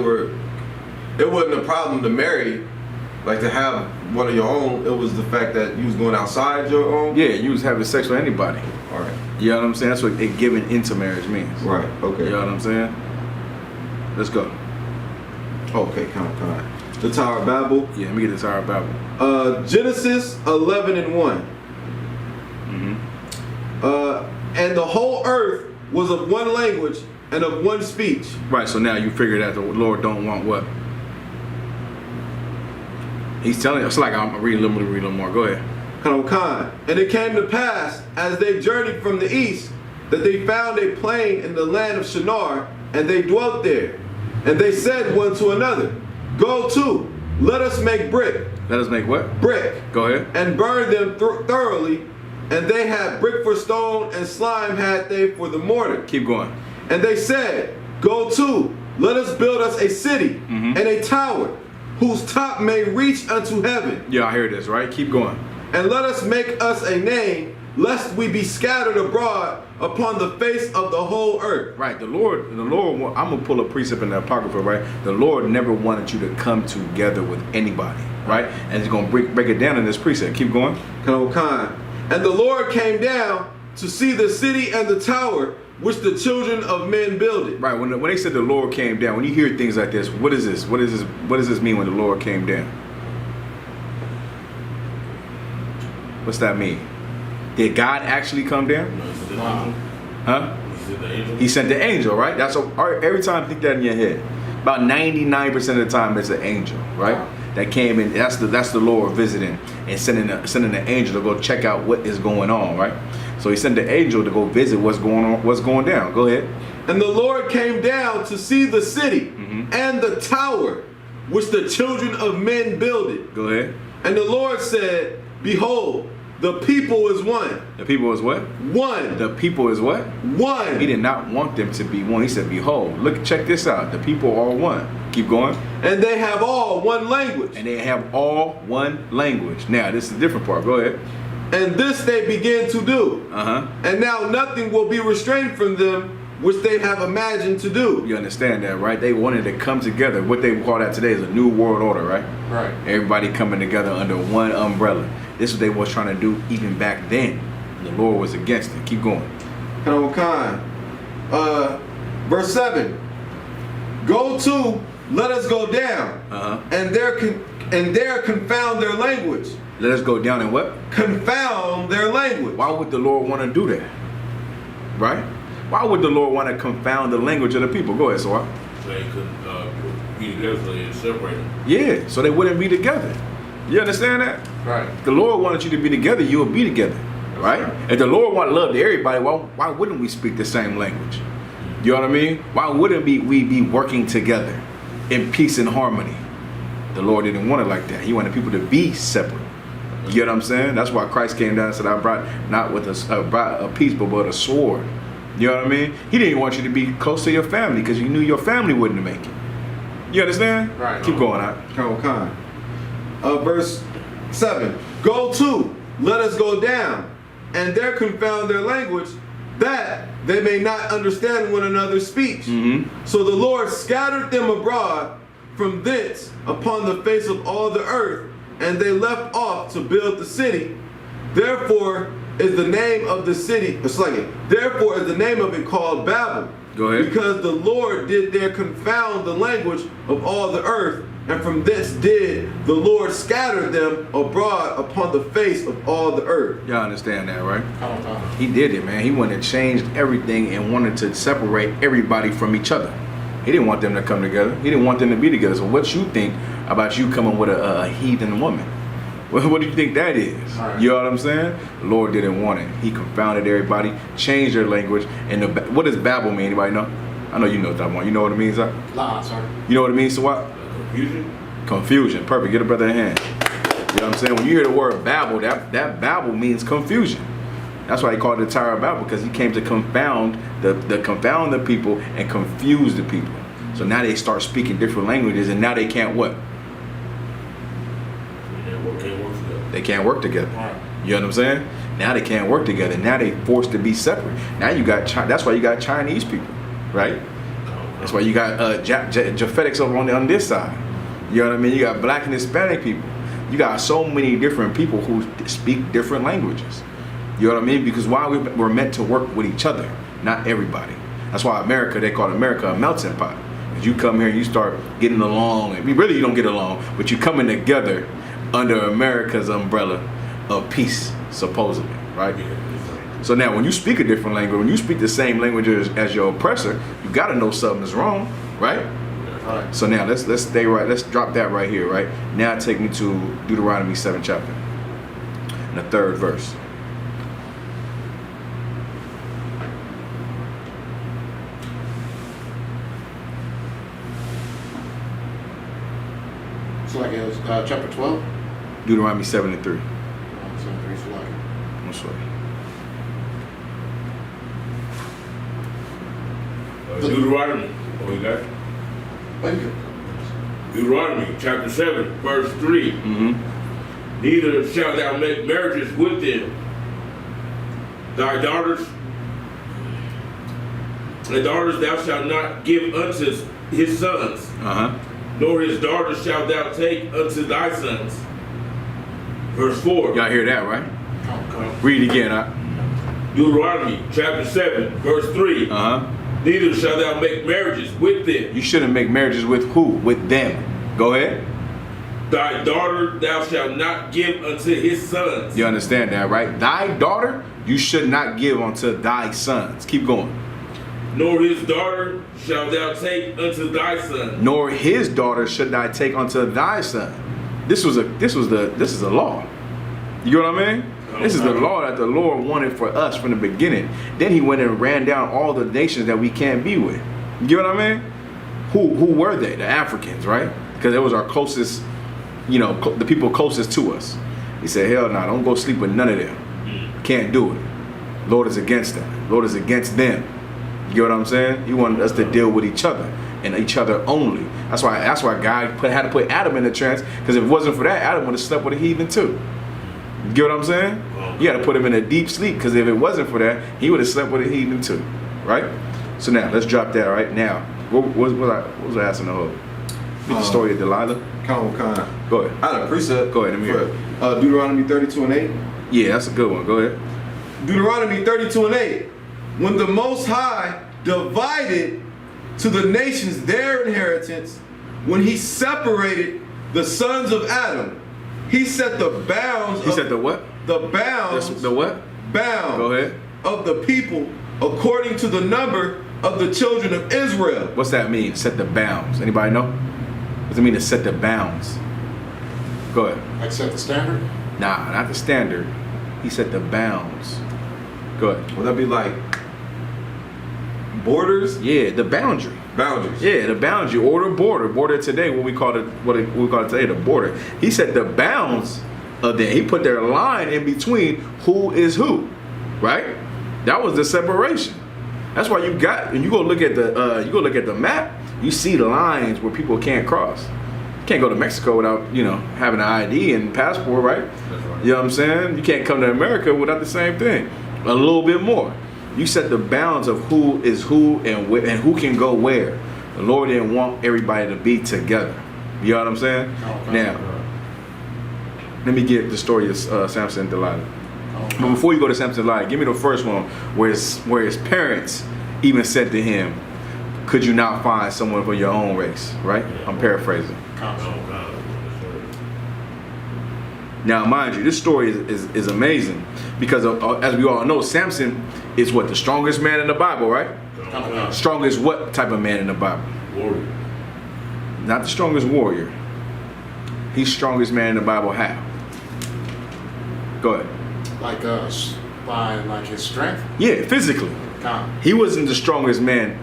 wasn't a problem to marry, like to have one of your own. It was the fact that you was going outside your own. Yeah, you was having sex with anybody. All right. You know what I'm saying? That's what it giving into marriage means. Right. Okay. You know what I'm saying? Let's go. Okay. Kind. The Tower of Babel. Yeah, let me get the Tower of Babel. Genesis 11 and 1. And the whole earth was of one language and of one speech. Right, so now you figure that the Lord don't want what? He's telling us, like I'm reading a little more. Go ahead. Khan. And it came to pass, as they journeyed from the east, that they found a plain in the land of Shinar, and they dwelt there. And they said one to another, Go to, let us make brick. Let us make what? Brick. Go ahead. And burn them thoroughly. And they had brick for stone, and slime had they for the mortar. Keep going. And they said, Go to, let us build us a city and a tower, whose top may reach unto heaven. Yeah, I hear this, right? Keep going. And let us make us a name, lest we be scattered abroad upon the face of the whole earth. Right, the Lord, I'm gonna pull a precept in the Apocrypha, right? The Lord never wanted you to come together with anybody, right? And he's gonna break it down in this precept. Keep going. And the Lord came down to see the city and the tower which the children of men builded. Right, when they said the Lord came down, when you hear things like this, what is this? What does this mean when the Lord came down? What's that mean? Did God actually come down? No, he sent the angel. Huh? He sent the angel. He sent the angel, right? That's every time think that in your head. About 99% of the time it's an angel, right? That came in. That's the Lord visiting and sending the angel to go check out what is going on, right? So he sent the angel to go visit what's going down. Go ahead. And the Lord came down to see the city and the tower which the children of men builded. Go ahead. And the Lord said, Behold, the people is one. The people is what? One. The people is what? One. He did not want them to be one. He said, Behold, look, check this out. The people are one. Keep going. And they have all one language. And they have all one language. Now, this is the different part. Go ahead. And this they begin to do. And now nothing will be restrained from them which they have imagined to do. You understand that, right? They wanted to come together. What they call that today is a new world order, right? Right. Everybody coming together under one umbrella. This is what they was trying to do even back then. The Lord was against it. Keep going. Verse 7. Go to, let us go down, and there confound their language. Let us go down and what? Confound their language. Why would the Lord want to do that? Right? Why would the Lord want to confound the language of the people? Go ahead, Sawar. So they couldn't be together, so they separate them. Yeah, so they wouldn't be together. You understand that? Right. The Lord wanted you to be together, you will be together. Right? If the Lord wanted love to everybody, why wouldn't we speak the same language? You know what I mean? Why wouldn't we be working together in peace and harmony? The Lord didn't want it like that. He wanted people to be separate. You know what I'm saying? That's why Christ came down and said, I brought not with a peace, but with a sword. You know what I mean? He didn't want you to be close to your family because you knew your family wouldn't make it. You understand? Right. Keep going out. Verse 7. Go to, let us go down, and there confound their language, that they may not understand one another's speech. So the Lord scattered them abroad from thence upon the face of all the earth, and they left off to build the city. Therefore is the name of the city, therefore is the name of it called Babel. Go ahead. Because the Lord did there confound the language of all the earth, and from thence did the Lord scatter them abroad upon the face of all the earth. Y'all understand that, right? I don't know. He did it, man. He went and changed everything and wanted to separate everybody from each other. He didn't want them to come together. He didn't want them to be together. So what you think about you coming with a heathen woman? What do you think that is? Right. You know what I'm saying? The Lord didn't want it. He confounded everybody, changed their language. And what does Babel mean? Anybody know? I know you know that one. You know what it means, huh? Nah, sir. You know what it means, so what? Confusion? Confusion. Perfect. Get a brother a hand. You know what I'm saying? When you hear the word Babel, that Babel means confusion. That's why he called it the Tower of Babel, because he came to confound the people and confuse the people. So now they start speaking different languages, and now they can't what? They can't work together. Right. You know what I'm saying? Now they can't work together. Now they forced to be separate. Now you got that's why you got Chinese people, right? That's why you got Japhetics over on this side. You know what I mean? You got black and Hispanic people. You got so many different people who speak different languages. You know what I mean? Because why we're meant to work with each other, not everybody. That's why America, they call America a melting pot. Because you come here and you start getting along, and really you don't get along, but you coming together under America's umbrella of peace, supposedly, right? So now when you speak a different language, when you speak the same language as your oppressor, you gotta know something's wrong, right? Right. So now let's stay right, let's drop that right here, right? Now take me to Deuteronomy 7 chapter, and the 3rd verse. So like it was chapter 12? Deuteronomy 7 and 3. 7:3, so like it. I'm sorry. Deuteronomy. Oh, you got it? Thank you. Deuteronomy chapter 7, verse 3. Mm-hmm. Neither shalt thou make marriages with them. Thy daughters thou shalt not give unto his sons, Uh-huh. nor his daughters shalt thou take unto thy sons. Verse 4. Y'all hear that, right? Okay. Read it again, huh? Deuteronomy chapter 7, verse 3. Uh-huh. Neither shalt thou make marriages with them. You shouldn't make marriages with who? With them. Go ahead. Thy daughter thou shalt not give unto his sons. You understand that, right? Thy daughter, you should not give unto thy sons. Keep going. Nor his daughter shalt thou take unto thy son. Nor his daughter should I take unto thy son. This is a law. You know what I mean? This is the law that the Lord wanted for us from the beginning. Then he went and ran down all the nations that we can't be with. You know what I mean? Who were they? The Africans, right? Because it was our closest, you know, the people closest to us. He said, hell no, don't go sleep with none of them. Can't do it. Lord is against them. Lord is against them. You know what I'm saying? He wanted us to deal with each other and each other only. That's why God had to put Adam in the trance, because if it wasn't for that, Adam would have slept with a heathen too. You get what I'm saying? You got to put him in a deep sleep, because if it wasn't for that, he would have slept with a heathen too, right? So now let's drop that right now. What was I asking the whole? The story of Delilah. Kind. Go ahead. I had a precept. Go ahead, let me hear it. Deuteronomy 32 and 8. Yeah, that's a good one. Go ahead. Deuteronomy 32 and 8. When the Most High divided to the nations their inheritance, when he separated the sons of Adam, he set the bounds. He said the what? The bounds. The what? Bounds. Go ahead. Of the people according to the number of the children of Israel. What's that mean? Set the bounds. Anybody know? What does it mean to set the bounds? Go ahead. Like set the standard? Nah, not the standard. He set the bounds. Go ahead. Would that be like borders? Yeah, the boundary. Boundaries. Yeah, the boundary or the border. Border today, what we call it today, the border. He set the bounds of that. He put their line in between who is who, right? That was the separation. That's why you got, and you go look at the map, you see lines where people can't cross. You can't go to Mexico without, having an ID and passport, right? That's right. You know what I'm saying? You can't come to America without the same thing. A little bit more. You set the bounds of who is who and who can go where. The Lord didn't want everybody to be together. You know what I'm saying? Okay. Now, let me get the story of Samson and Delilah. Okay. But before you go to Samson and Delilah, give me the first one where his parents even said to him, could you not find someone from your own race, right? I'm paraphrasing. Now, mind you, this story is amazing because, as we all know, Samson is what, the strongest man in the Bible, right? Strongest what type of man in the Bible? Warrior. Not the strongest warrior. He's strongest man in the Bible. How? Go ahead. Like by like his strength. Yeah, physically. He wasn't the strongest man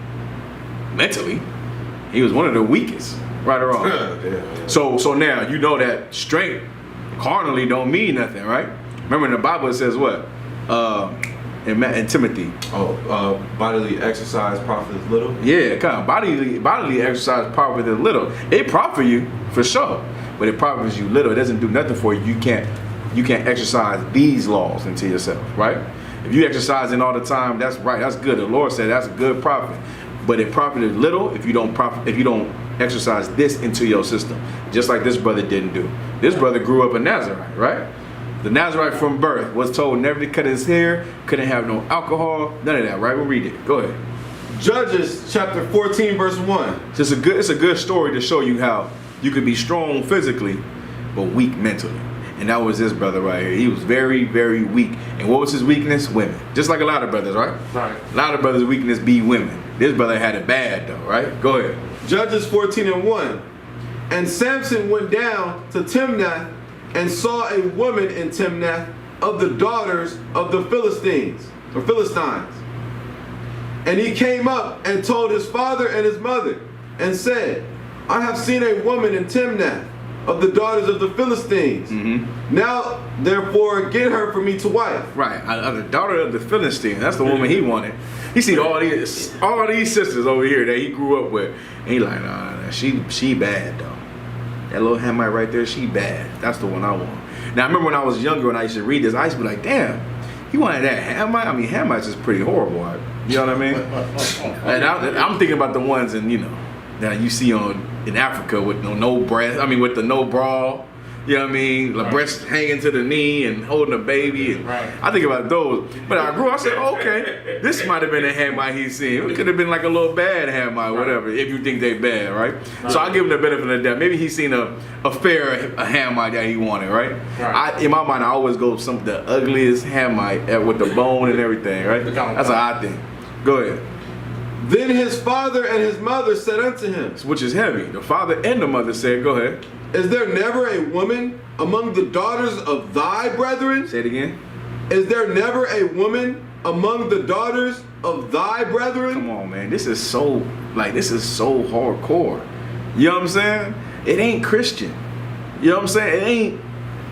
mentally. He was one of the weakest, right or wrong. Yeah. So now you know that strength carnally don't mean nothing, right? Remember in the Bible it says what? In Timothy. Bodily exercise profits little. Yeah, kind of bodily exercise profits little. It profit you for sure, but it profits you little. It doesn't do nothing for you. You can't exercise these laws into yourself, right? If you exercising all the time, that's right. That's good. The Lord said that's a good profit, but it profited little if you don't exercise this into your system, just like this brother didn't do. This brother grew up a Nazarite, right? The Nazarite from birth was told never to cut his hair, couldn't have no alcohol, none of that, right? We'll read it. Go ahead. Judges chapter 14 verse 1. It's a good story to show you how you could be strong physically, but weak mentally. And that was this brother right here. He was very, very weak. And what was his weakness? Women. Just like a lot of brothers, right? Right. A lot of brothers' weakness be women. This brother had it bad though, right? Go ahead. Judges 14 and 1. And Samson went down to Timnath and saw a woman in Timnath of the daughters of the Philistines. And he came up and told his father and his mother and said, I have seen a woman in Timnath of the daughters of the Philistines. Now, therefore, get her for me to wife. Right, the daughter of the Philistines. That's the woman he wanted. He seen all these sisters over here that he grew up with, and he like, nah, she bad though. That little Hamite right there, she bad. That's the one I want. Now I remember when I was younger and I used to read this, I used to be like, damn, he wanted that Hamite. I mean, Hamites is pretty horrible. Right? You know what I mean? And I'm thinking about the ones in that you see in Africa with no breast. I mean, with the no bra. You know what I mean? The breast hanging to the knee and holding a baby. And I think about those. But I grew up, I said, okay, this might have been a Hamite he's seen. It could have been like a little bad Hamite, whatever, if you think they bad, right? So I give him the benefit of the doubt. Maybe he's seen a fair Hamite that he wanted, right? In my mind, I always go with the ugliest Hamite with the bone and everything, right? That's what I think. Go ahead. Then his father and his mother said unto him, Which is heavy. The father and the mother said, go ahead. Is there never a woman among the daughters of thy brethren? Say it again. Is there never a woman among the daughters of thy brethren? Come on, man. This is so hardcore. You know what I'm saying? It ain't Christian. You know what I'm saying?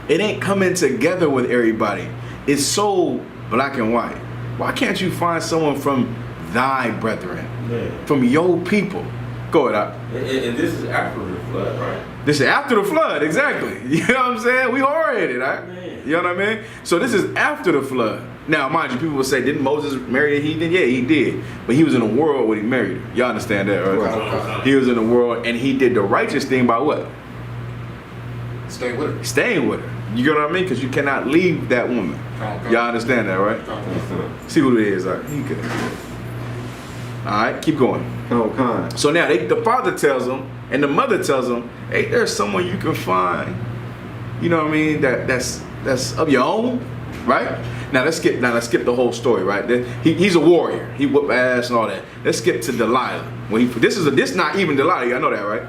It ain't coming together with everybody. It's so black and white. Why can't you find someone from thy brethren? Yeah. From your people? Go ahead. And this is after the flood, right? This is after the flood, exactly. You know what I'm saying? We hard-headed, right? Man. You know what I mean? So this is after the flood. Now, mind you, people will say, didn't Moses marry a heathen? Yeah, he did. But he was in a world when he married her. Y'all understand that, right? Right. He was in a world, and he did the righteous thing by what? Stay with her. Staying with her. You get what I mean? Because you cannot leave that woman. Okay. Y'all understand that, right? See who it is. All right. He could. All right, keep going. So now the father tells him, and the mother tells him, hey, there's someone you can find. You know what I mean? That's of your own, right? Now let's skip the whole story, right? He's a warrior. He whooped ass and all that. Let's skip to Delilah. This not even Delilah. Y'all know that, right?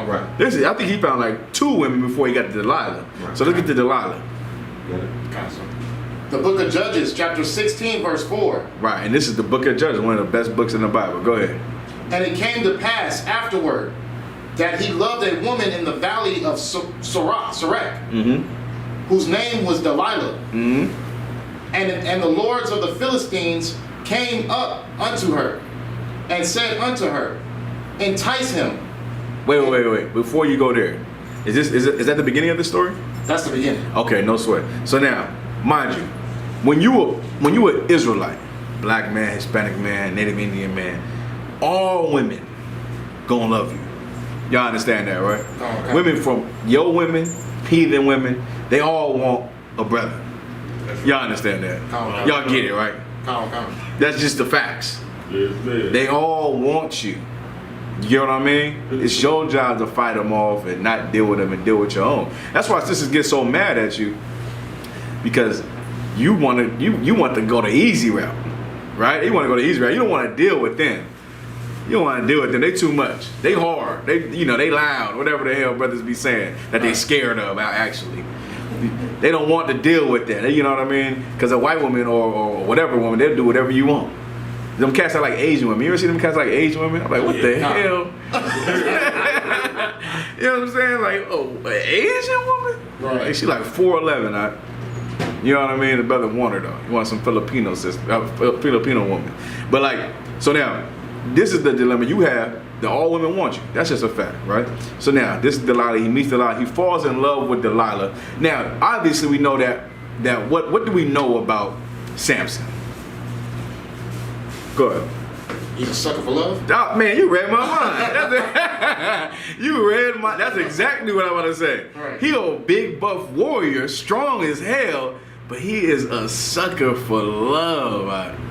Right. I think he found like 2 women before he got to Delilah. Right. So let's get to Delilah. The book of Judges, chapter 16, verse 4. Right, and this is the book of Judges, one of the best books in the Bible. Go ahead. And it came to pass afterward that he loved a woman in the valley of Serach, whose name was Delilah. And the lords of the Philistines came up unto her and said unto her, entice him. Wait. Before you go there, is that the beginning of the story? That's the beginning. Okay, no sweat. So now, mind you, when you were Israelite, black man, Hispanic man, Native Indian man, all women gonna love you. Y'all understand that, right? Okay. Women from your women, heathen women, they all want a brother. Y'all understand that? Y'all get it, right? That's just the facts. They all want you. You know what I mean? It's your job to fight them off and not deal with them and deal with your own. That's why sisters get so mad at you, because you want to go the easy route, right? You want to go the easy route. You don't want to deal with them. You don't want to deal with them. They too much. They hard. They loud. Whatever the hell brothers be saying that they scared of. Actually, they don't want to deal with that. You know what I mean? Because a white woman or whatever woman, they'll do whatever you want. Them cats are like Asian women. You ever see them cats like Asian women? I'm like, what the hell? You know what I'm saying? Like, oh, an Asian woman? Right. Like, she like 4'11". You know what I mean? The brother want her though. You want some Filipino sister, Filipino woman. But like, so now, this is the dilemma you have. That all women want you. That's just a fact, right? So now, this is Delilah. He meets Delilah. He falls in love with Delilah. Now, obviously, we know that what do we know about Samson? Go ahead. He's a sucker for love? Oh, man, you read my mind. That's exactly what I want to say. Right. He a big buff warrior, strong as hell, but he is a sucker for love.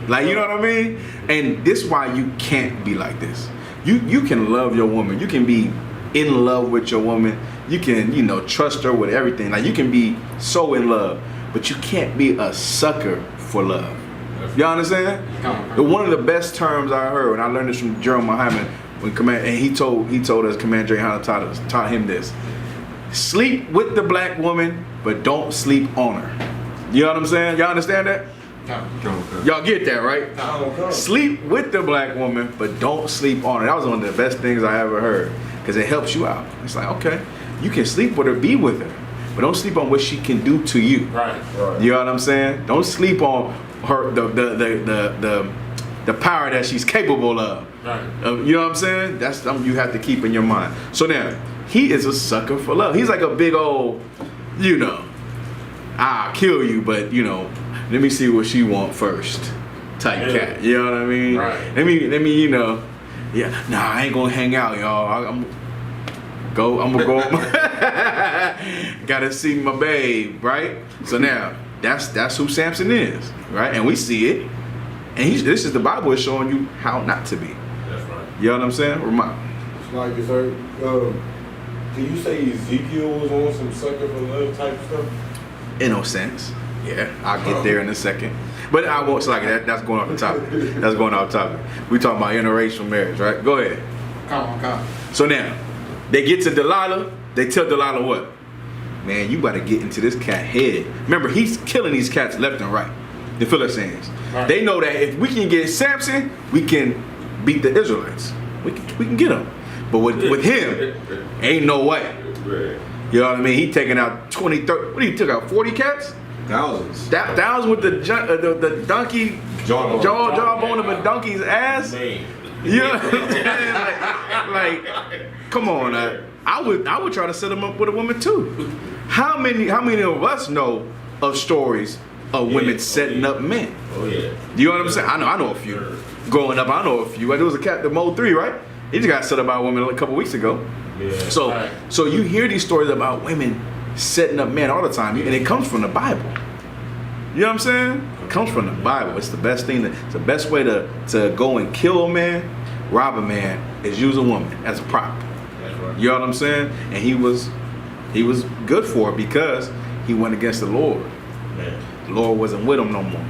Like, you know what I mean? And this is why you can't be like this. You can love your woman. You can be in love with your woman. You can, trust her with everything. Like, you can be so in love, but you can't be a sucker for love. Y'all understand? One of the best terms I heard, and I learned this from Gerald Muhammad, and he told us, Commander Heathen taught him this: sleep with the black woman, but don't sleep on her. You know what I'm saying? Y'all understand that? Y'all get that, right? Sleep with the black woman, but don't sleep on her. That was one of the best things I ever heard, because it helps you out. It's like, okay, you can sleep with her, be with her, but don't sleep on what she can do to you. Right. You know what I'm saying? Don't sleep on her, the power that she's capable of. Right. You know what I'm saying? That's something you have to keep in your mind. So now, he is a sucker for love. He's like a big old, I'll kill you, but let me see what she want first type cat. You know what I mean? Right. Let me, I ain't gonna hang out, y'all. I'm gonna go. Gotta see my babe, right? So now, that's who Samson is, right? And we see it. And this is the Bible is showing you how not to be. That's right. You know what I'm saying? It's like, can you say Ezekiel was on some sucker for love type stuff? In no sense. Yeah, I'll get there in a second. But I won't like that. That's going off the topic. That's going off topic. We talking about interracial marriage, right? Go ahead. Come on. So now, they get to Delilah. They tell Delilah what? Man, you gotta get into this cat head. Remember, he's killing these cats left and right. The Philistines. Right. They know that if we can get Samson, we can beat the Israelites. We can get them. But with him, ain't no way. You know what I mean? He taking out 20, 30. What, he took out 40 cats? Thousands. Thousands with the donkey jawbone of a donkey's ass. Man. You know what I'm saying? Like, come on. I would try to set him up with a woman too. How many of us know of stories of women setting up men? Oh yeah. You know what I'm saying? I know a few. Growing up, I know a few. There was a cat, the Mo 3, right? He just got set up by a woman a couple weeks ago. Yeah. So you hear these stories about women setting up men all the time, and it comes from the Bible. You know what I'm saying? It comes from the Bible. It's the best thing. It's the best way to go and kill a man, rob a man, is use a woman as a prop. That's right. You know what I'm saying? And he was good for it because he went against the Lord. Man. The Lord wasn't with him no more.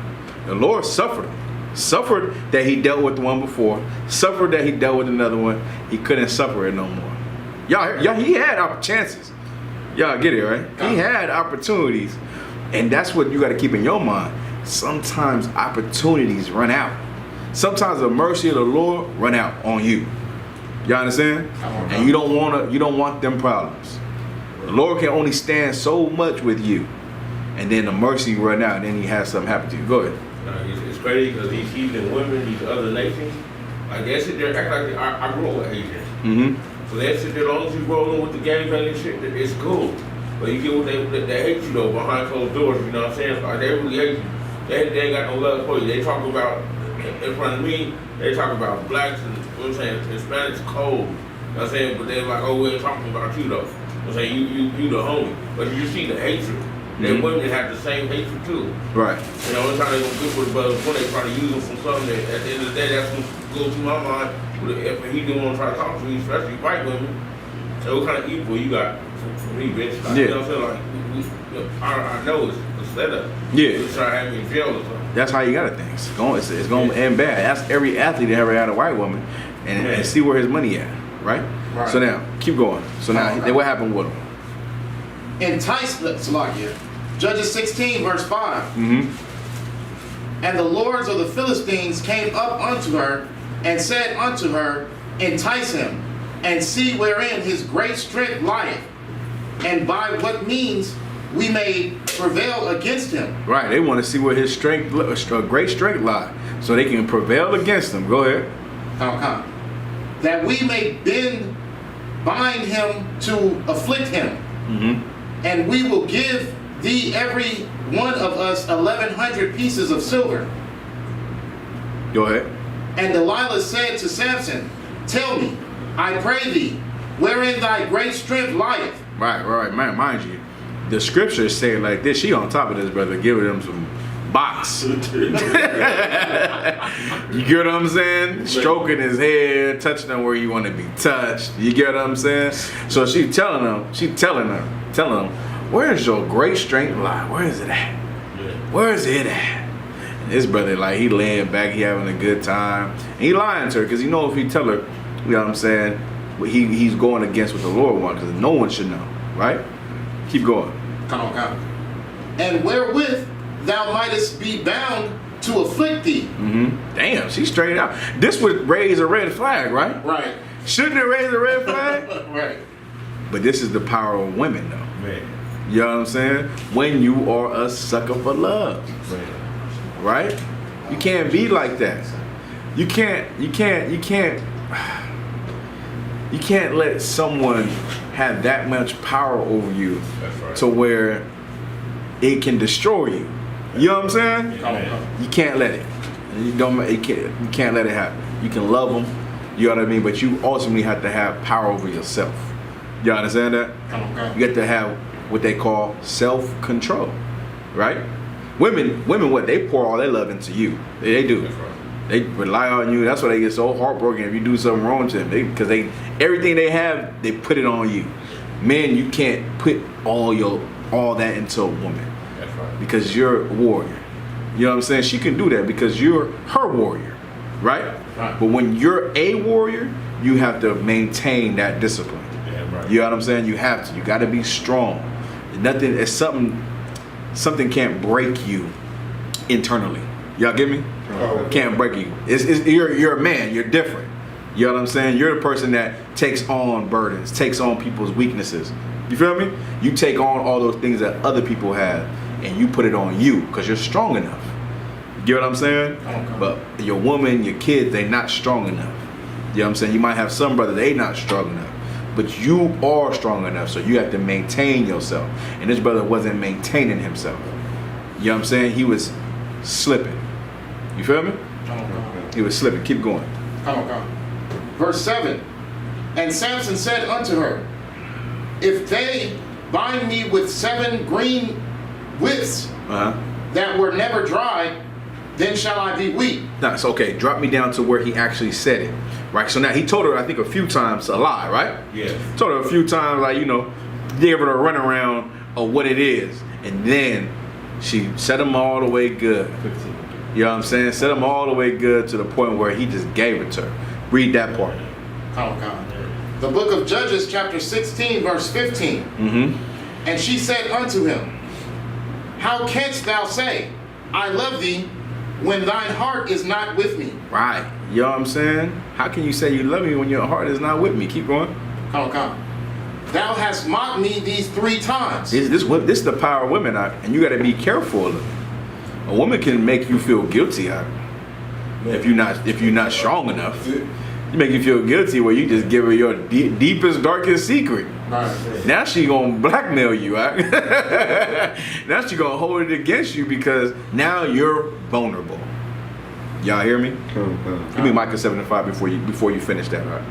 The Lord suffered him. Suffered that he dealt with the one before. Suffered that he dealt with another one. He couldn't suffer it no more. Y'all, he had chances. Y'all get it, right? He had opportunities. And that's what you got to keep in your mind. Sometimes opportunities run out. Sometimes the mercy of the Lord run out on you. Y'all understand? And you don't want them problems. The Lord can only stand so much with you. And then the mercy run out, and then he has something happen to you. Go ahead. It's crazy because these heathen women, these other nations, like they sit there act like I grew up with Asians. Mm-hmm. So they sit there, as long as you rolling with the gangbanging shit, it's cool. But you get what they hate you though behind closed doors. You know what I'm saying? Like, they really hate you. They ain't got no love for you. They talk about in front of me. They talk about blacks and, you know what I'm saying, Hispanics cold. know what I'm saying? But they're like, oh, we're talking about you though. I'm saying you the homie. But you see the hatred. Then women have the same hatred too. Right. You know, every time they gonna good for the brothers, when they try to use them for something that at the end of the day, that's what goes through my mind. If he didn't want to try to talk to me, especially white women, so what kind of evil you got for me, bitch? Like, Yeah. You know what I'm saying? Like, I know it's a setup. Yeah. They're trying to have me in jail or something. That's how you gotta think. It's going to end bad. That's every athlete that ever had a white woman, and see where his money at, right? Right. So now, keep going. So now, then what happened with him? Salakia. Judges 16, verse 5. Mm-hmm. And the lords of the Philistines came up unto her, and said unto her, entice him, and see wherein his great strength lieth, and by what means we may prevail against him. Right. They want to see where his great strength lie, so they can prevail against him. Go ahead. That we may bind him to afflict him. Mm-hmm. And we will give thee every one of us 1,100 pieces of silver. Go ahead. And Delilah said to Samson, tell me, I pray thee, wherein thy great strength lieth. Right. Man, mind you, the scriptures say it like this. She on top of this brother, giving him some box. You get what I'm saying? Stroking his head, touching him where you want to be touched. You get what I'm saying? So she's telling him, where's your great strength lie? Where is it at? Where is it at? And this brother, like, he laying back, he having a good time. And he lying to her, because he know if he tell her, you know what I'm saying, he's going against what the Lord wants, because no one should know, right? Keep going. Come on. And wherewith thou mightest be bound to afflict thee. Mm-hmm. Damn, she's straight out. This would raise a red flag, right? Right. Shouldn't it raise a red flag? Right. But this is the power of women, though. Man. You know what I'm saying? When you are a sucker for love, right? You can't be like that. You can't let someone have that much power over you to where it can destroy you. You know what I'm saying? Yeah. You can't let it. You can't let it happen. You can love them, you know what I mean? But you ultimately have to have power over yourself. You understand that? You have to have what they call self-control, right? Women, what they pour all their love into you. They do. That's right. They rely on you. That's why they get so heartbroken if you do something wrong to them. Because everything they have, they put it on you. Men, you can't put all that into a woman. That's right. Because you're a warrior. You know what I'm saying? She can do that because you're her warrior, right? Right. But when you're a warrior, you have to maintain that discipline. Yeah, right. You know what I'm saying? You have to. You got to be strong. Something can't break you internally. Y'all get me? Oh. Can't break you. You're a man. You're different. You know what I'm saying? You're the person that takes on burdens, takes on people's weaknesses. You feel me? You take on all those things that other people have, and you put it on you because you're strong enough. You get what I'm saying? Okay. But your woman, your kids, they're not strong enough. You know what I'm saying? You might have some brothers, they not strong enough. But you are strong enough, so you have to maintain yourself. And this brother wasn't maintaining himself. You know what I'm saying? He was slipping. You feel me? He was slipping. Keep going. Verse 7. And Samson said unto her, if they bind me with 7 green withs that were never dried, then shall I be weak. No, it's okay. Drop me down to where he actually said it. Right? So now he told her, I think, a few times a lie, right? Yeah. Told her a few times, like, gave her a runaround of what it is. And then she set him all the way good. You know what I'm saying? Set him all the way good to the point where he just gave it to her. Read that part. The book of Judges, chapter 16, verse 15. Mm-hmm. And she said unto him, how canst thou say, I love thee, when thine heart is not with me? Right. You know what I'm saying? How can you say you love me when your heart is not with me? Keep going. Thou hast mocked me these 3 times. This is the power of women, and you got to be careful of it. A woman can make you feel guilty if you're not strong enough. You make you feel guilty where you just give her your deepest, darkest secret. Right. Now she gonna blackmail you, right? Now she gonna hold it against you because now you're vulnerable. Y'all hear me? Give me Micah 7:5 before you finish that, right?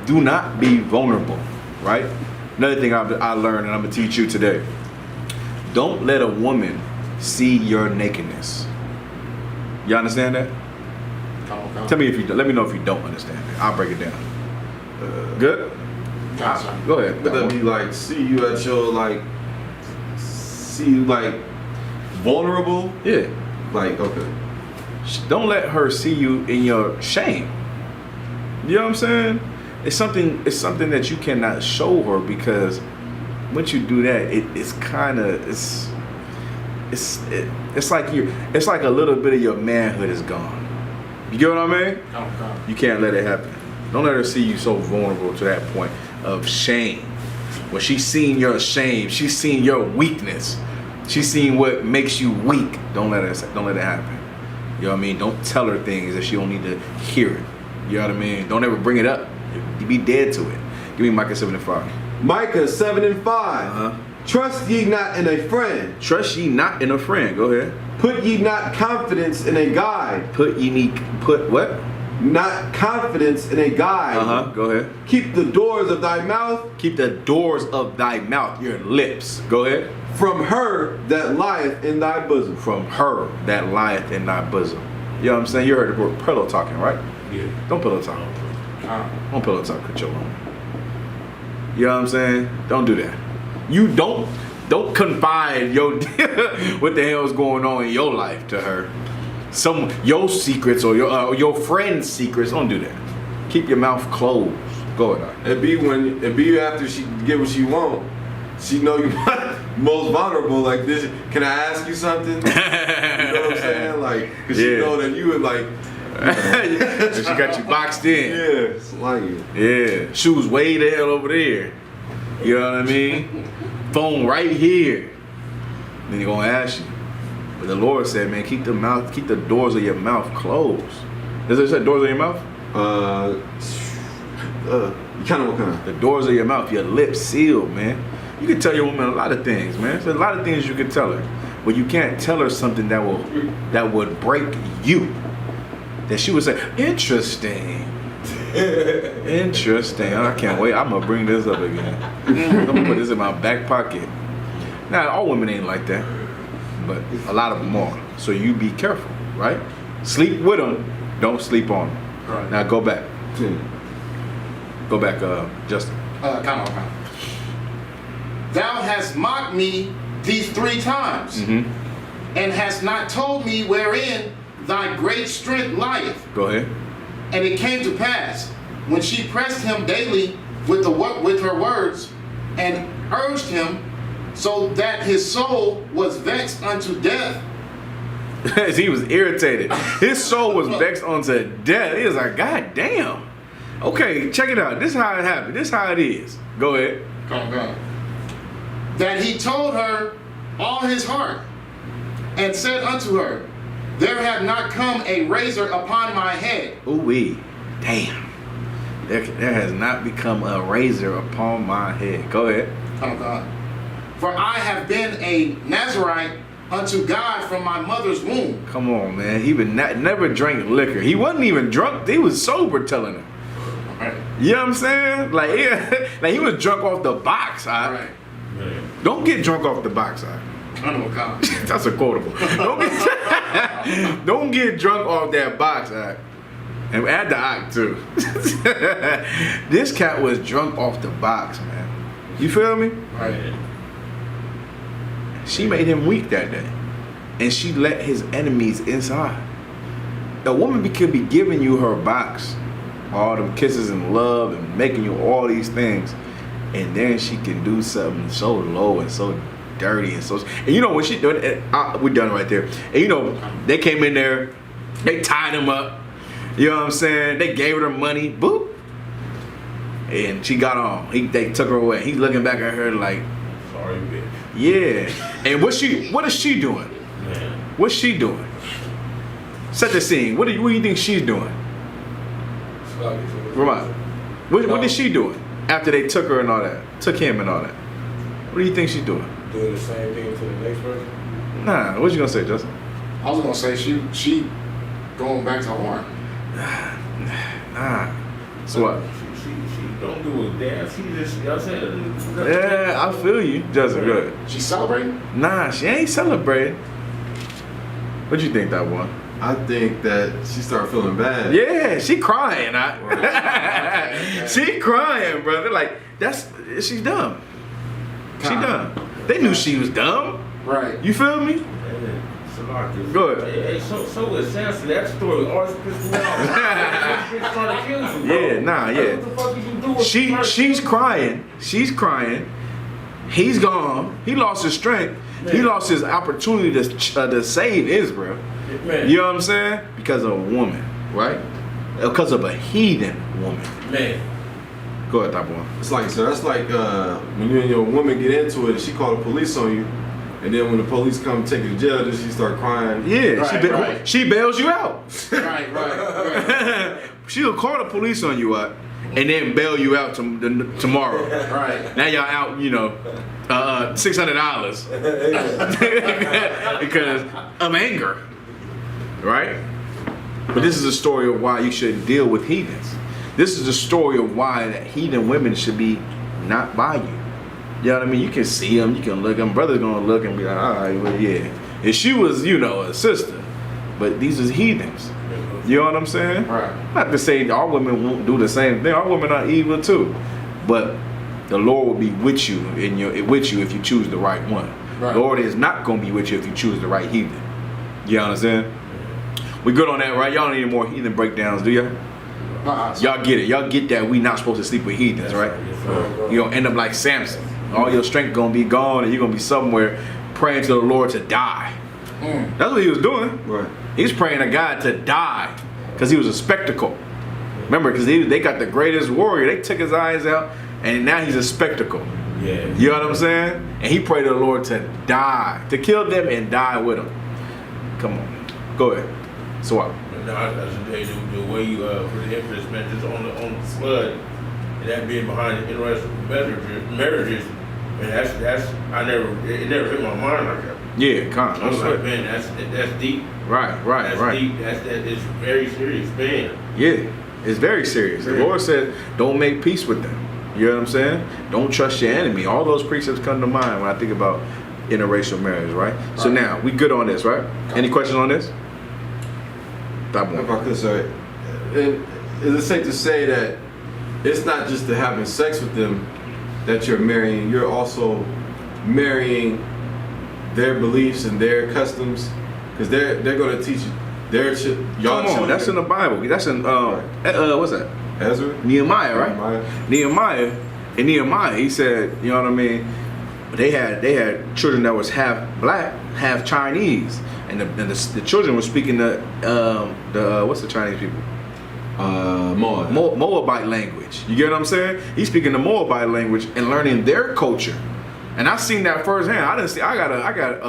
Do not be vulnerable, right? Another thing I learned, and I'm gonna teach you today. Don't let a woman see your nakedness. You understand that? Tell me if you. Let me know if you don't understand it. I'll break it down. Good. Go ahead. But that be like see you like vulnerable. Yeah. Like okay. Don't let her see you in your shame. You know what I'm saying? It's something that you cannot show her, because once you do that, it's like a little bit of your manhood is gone. You get what I mean? You can't let it happen. Don't let her see you so vulnerable to that point of shame. When she's seen your shame, she's seen your weakness. She's seen what makes you weak. Don't let it happen. You know what I mean? Don't tell her things that she don't need to hear it. You know what I mean? Don't ever bring it up. You be dead to it. Give me Micah 7:5. Micah 7:5. Trust ye not in a friend. Trust ye not in a friend. Go ahead. Put ye not confidence in a guide. Put what? Not confidence in a guide. Go ahead. Keep the doors of thy mouth. Keep the doors of thy mouth, your lips. Go ahead. From her that lieth in thy bosom. From her that lieth in thy bosom. You know what I'm saying? You heard the word pillow talking, right? Yeah. Don't pillow talk. Don't pillow talk with your woman. You know what I'm saying? Don't do that. You don't confide your what the hell is going on in your life to her. Your secrets or your friend's secrets. Don't do that. Keep your mouth closed. Go ahead. It be after she get what she want. She know you most vulnerable like this. Can I ask you something? You know what I'm saying? Like, cause she know that you would like. She got you boxed in. Yeah, it's like it. Yeah, shoes way the hell over there. You know what I mean? Phone right here. Then he gonna ask you. But the Lord said, man, keep the doors of your mouth closed. Does it say doors of your mouth? Kind of what kind? The doors of your mouth, your lips sealed, man. You can tell your woman a lot of things, man. There's a lot of things you can tell her, but you can't tell her something that would break you. That she would say, interesting. Interesting. I can't wait. I'm gonna bring this up again. I'm gonna put this in my back pocket. Now, all women ain't like that, but a lot of them are. So you be careful, right? Sleep with them. Don't sleep on them. Right. Now go back. Go back, Justin. Come on. Thou hast mocked me these 3 times, and hast not told me wherein thy great strength lieth. Go ahead. And it came to pass, when she pressed him daily with her words, and urged him, so that his soul was vexed unto death. He was irritated. His soul was vexed unto death. He was like, God damn. Okay, check it out. This is how it happened. This is how it is. Go ahead. Come on. That he told her all his heart, and said unto her, there have not come a razor upon my head. Ooh-wee. Damn. There has not become a razor upon my head. Go ahead. Come on. For I have been a Nazarite unto God from my mother's womb. Come on, man. He would never drank liquor. He wasn't even drunk. He was sober telling her. Right. You know what I'm saying? Like he was drunk off the box. Right. Don't get drunk off the box. That's a quotable. Don't get drunk off that box. And add the oct too. This cat was drunk off the box, man. You feel me? Right. She made him weak that day, and she let his enemies inside. A woman could be giving you her box, all them kisses and love, and making you all these things, and then she can do something so low and so dirty and so. And you know when she done it, we're done right there. And you know they came in there, they tied him up. You know what I'm saying? They gave her money, boop, and she got on. They took her away. He's looking back at her like, sorry, bitch. Yeah. And what is she doing? Man. What's she doing? Set the scene. What do you think she's doing? Ramon, what is she doing after they took her and all that? Took him and all that. What do you think she's doing? Doing the same thing to the next person? Nah, what you gonna say, Justin? I was gonna say she going back to horn. Nah. So what? She don't do a damn. She just, you know what I'm saying? Yeah, I feel you. Justin, good. She's celebrating? Nah, she ain't celebrating. What you think, that one? I think that she started feeling bad. Yeah, she crying. Okay. She crying, brother. Like, she's dumb. She dumb. They knew she was dumb. Right. You feel me? Go ahead. Hey, so with Samson, that story always pissed me off. She's trying to kill you, bro. Yeah, nah, yeah. What the fuck did you do with She's crying. She's crying. He's gone. He lost his strength. He lost his opportunity to save Israel. Man. You know what I'm saying? Because of a woman, right? Because of a heathen woman. Man. Go ahead, Top One. It's like, so that's like when you and your woman get into it and she call the police on you, and then when the police come take you to jail, then she start crying. Yeah, Right, she bails you out. Right. She'll call the police on you up and then bail you out tomorrow. Right. Now y'all out, you know, $600 because of anger, right? But this is a story of why you shouldn't deal with heathens. This is a story of why that heathen women should be not by you. You know what I mean? You can see them, you can look them. Brother's gonna look and be like, all right, well, yeah. If she was, you know, a sister, but these is heathens. You know what I'm saying? Right. Not to say all women won't do the same thing. All women are evil too, but the Lord will be with you if you choose the right one. Right. The Lord is not gonna be with you if you choose the right heathen. You understand? We good on that, right? Y'all don't need more heathen breakdowns, do y'all? Y'all get it. Y'all get that we not supposed to sleep with heathens, right? You're gonna end up like Samson. All your strength gonna be gone, and you're gonna be somewhere praying to the Lord to die. That's what he was doing. Right. He's praying to God to die because he was a spectacle. Remember, because they got the greatest warrior. They took his eyes out, and now he's a spectacle. Yeah. You know what I'm saying? And he prayed to the Lord to die, to kill them and die with them. Come on, go ahead. So what? No, I say the way you put the emphasis, man, just on the flood, and that being behind the interracial marriages, man, it never hit my mind like that. Yeah, come I was on. like, man, that's deep. Right. That's deep. That is very serious, man. Yeah, it's very serious. The Yeah. Lord said, don't make peace with them. You know what I'm saying? Don't trust your enemy. All those precepts come to mind when I think about interracial marriage, right? So now, we good on this, right? Any questions on this? Top If I one. could say, is it safe to say that it's not just the having sex with them that you're marrying, you're also marrying their beliefs and their customs? Because they're going to teach you their y'all Come on, children. that's in the Bible. That's in, what's that? Ezra? Nehemiah, right? Nehemiah, he said, you know what I mean? They had children that was half black, half Chinese, and the children were speaking the what's the Chinese people? Moabite language. You get what I'm saying? He's speaking the Moabite language and learning their culture. And I seen that firsthand. I got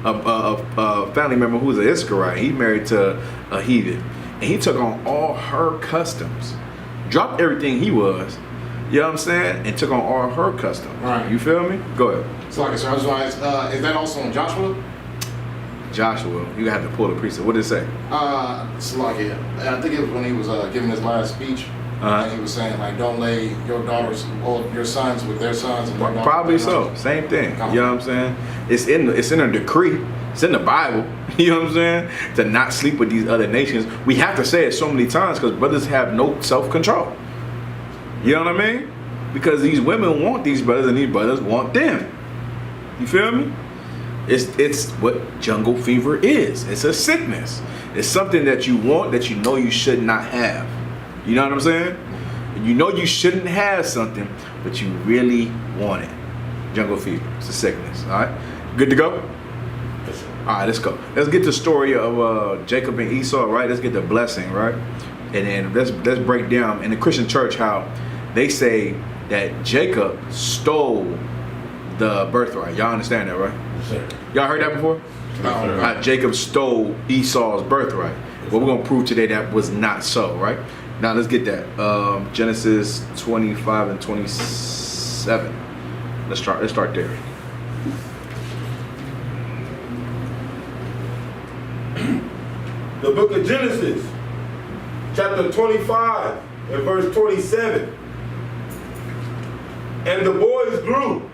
a family member who's an Israelite. He married to a heathen, and he took on all her customs, dropped everything he was. You know what I'm saying? And took on all her customs. Right. You feel me? Go ahead. So like I said, is that also in Joshua? Joshua, you have to pull the precept. What did it say? It's like I think it was when he was giving his last speech, and he was saying like, don't lay your daughters or your sons with their sons. And their daughters Probably with their so. daughters. Same thing. You know what I'm saying? It's in a decree. It's in the Bible. You know what I'm saying? To not sleep with these other nations. We have to say it so many times because brothers have no self-control. You know what I mean? Because these women want these brothers and these brothers want them. You feel me? It's what jungle fever is. It's a sickness. It's something that you want that you know you should not have. You know what I'm saying? You know you shouldn't have something, but you really want it. Jungle fever. It's a sickness. All right? Good to go? All right, let's go. Let's get the story of Jacob and Esau, right? Let's get the blessing, right? And then let's break down in the Christian church how they say that Jacob stole the birthright. Y'all understand that, right? Y'all heard that before? How Jacob stole Esau's birthright. Well, we're gonna prove today that was not so, right? Now let's get that. Genesis 25 and 27. Let's start there. The book of Genesis, chapter 25 and verse 27. And the boys grew.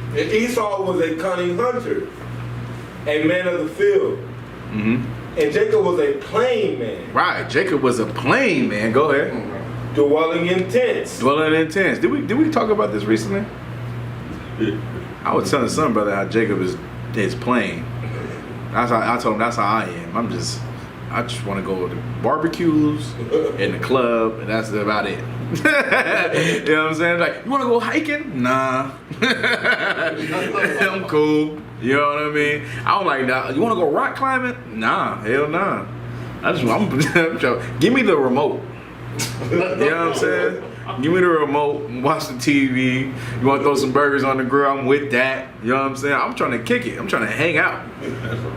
And Esau was a cunning hunter, a man of the field. Mm-hmm. And Jacob was a plain man. Right. Jacob was a plain man. Go ahead. Dwelling in tents. Dwelling in tents. Did we talk about this recently? I was telling some brother how Jacob is plain. That's how I told him that's how I am. I just want to go to barbecues in the club, and that's about it. You know what I'm saying? Like, you want to go hiking? Nah. I'm cool. You know what I mean? I don't like that. You want to go rock climbing? Nah, hell nah. I'm give me the remote. You know what I'm saying? Give me the remote, watch the TV. You want to throw some burgers on the grill? I'm with that. You know what I'm saying? I'm trying to kick it. I'm trying to hang out.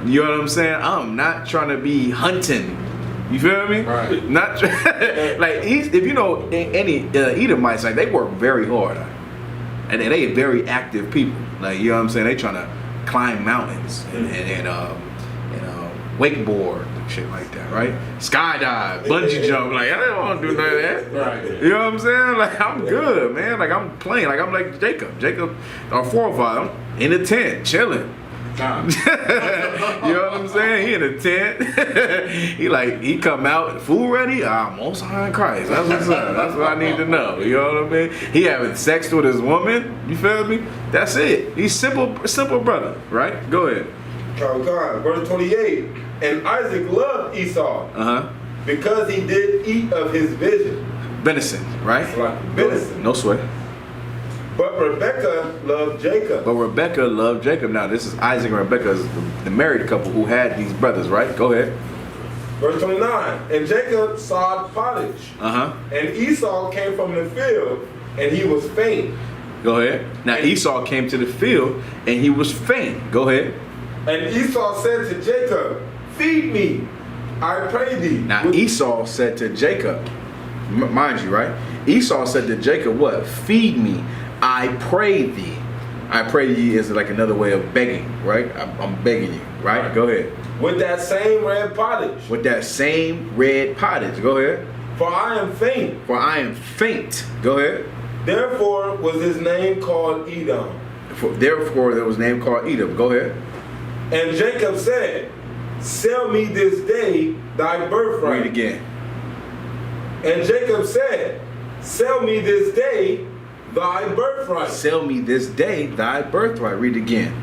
You know what I'm saying? I'm not trying to be hunting. You feel me? Right. Not like if you know any Edomites, like they work very hard, and they very active people. Like, you know what I'm saying? They trying to climb mountains and wakeboard and shit like that, right? Skydive, bungee jump. Like, I don't want to do none of that. Right. You know what I'm saying? Like, I'm good, man. Like, I'm playing. Like, I'm like Jacob, our forefather, in the tent, chilling. Nah. You know what I'm saying? He in a tent. he come out, food ready? Most High in Christ. That's what's up. That's what I need to know. You know what I mean? He having sex with his woman. You feel me? That's it. He's simple brother, right? Go ahead. God. Verse 28. And Isaac loved Esau because he did eat of his vision. Venison, right? Like venison. No sweat. But Rebekah loved Jacob. Now, this is Isaac and Rebekah, the married couple who had these brothers, right? Go ahead. Verse 29. And Jacob sawed pottage. And Esau came from the field, and he was faint. Go ahead. Now, Esau came to the field, and he was faint. Go ahead. And Esau said to Jacob, feed me, I pray thee. Now, Esau said to Jacob, mind you, right? Esau said to Jacob, what? Feed me, I pray thee. I pray thee is like another way of begging, right? I'm begging you, right? Go ahead. With that same red pottage. With that same red pottage. Go ahead. For I am faint. Go ahead. Therefore was his name called Edom. Therefore there was name called Edom. Go ahead. And Jacob said, sell me this day thy birthright. Read again. And Jacob said, sell me this day thy birthright. Sell me this day thy birthright. Read again.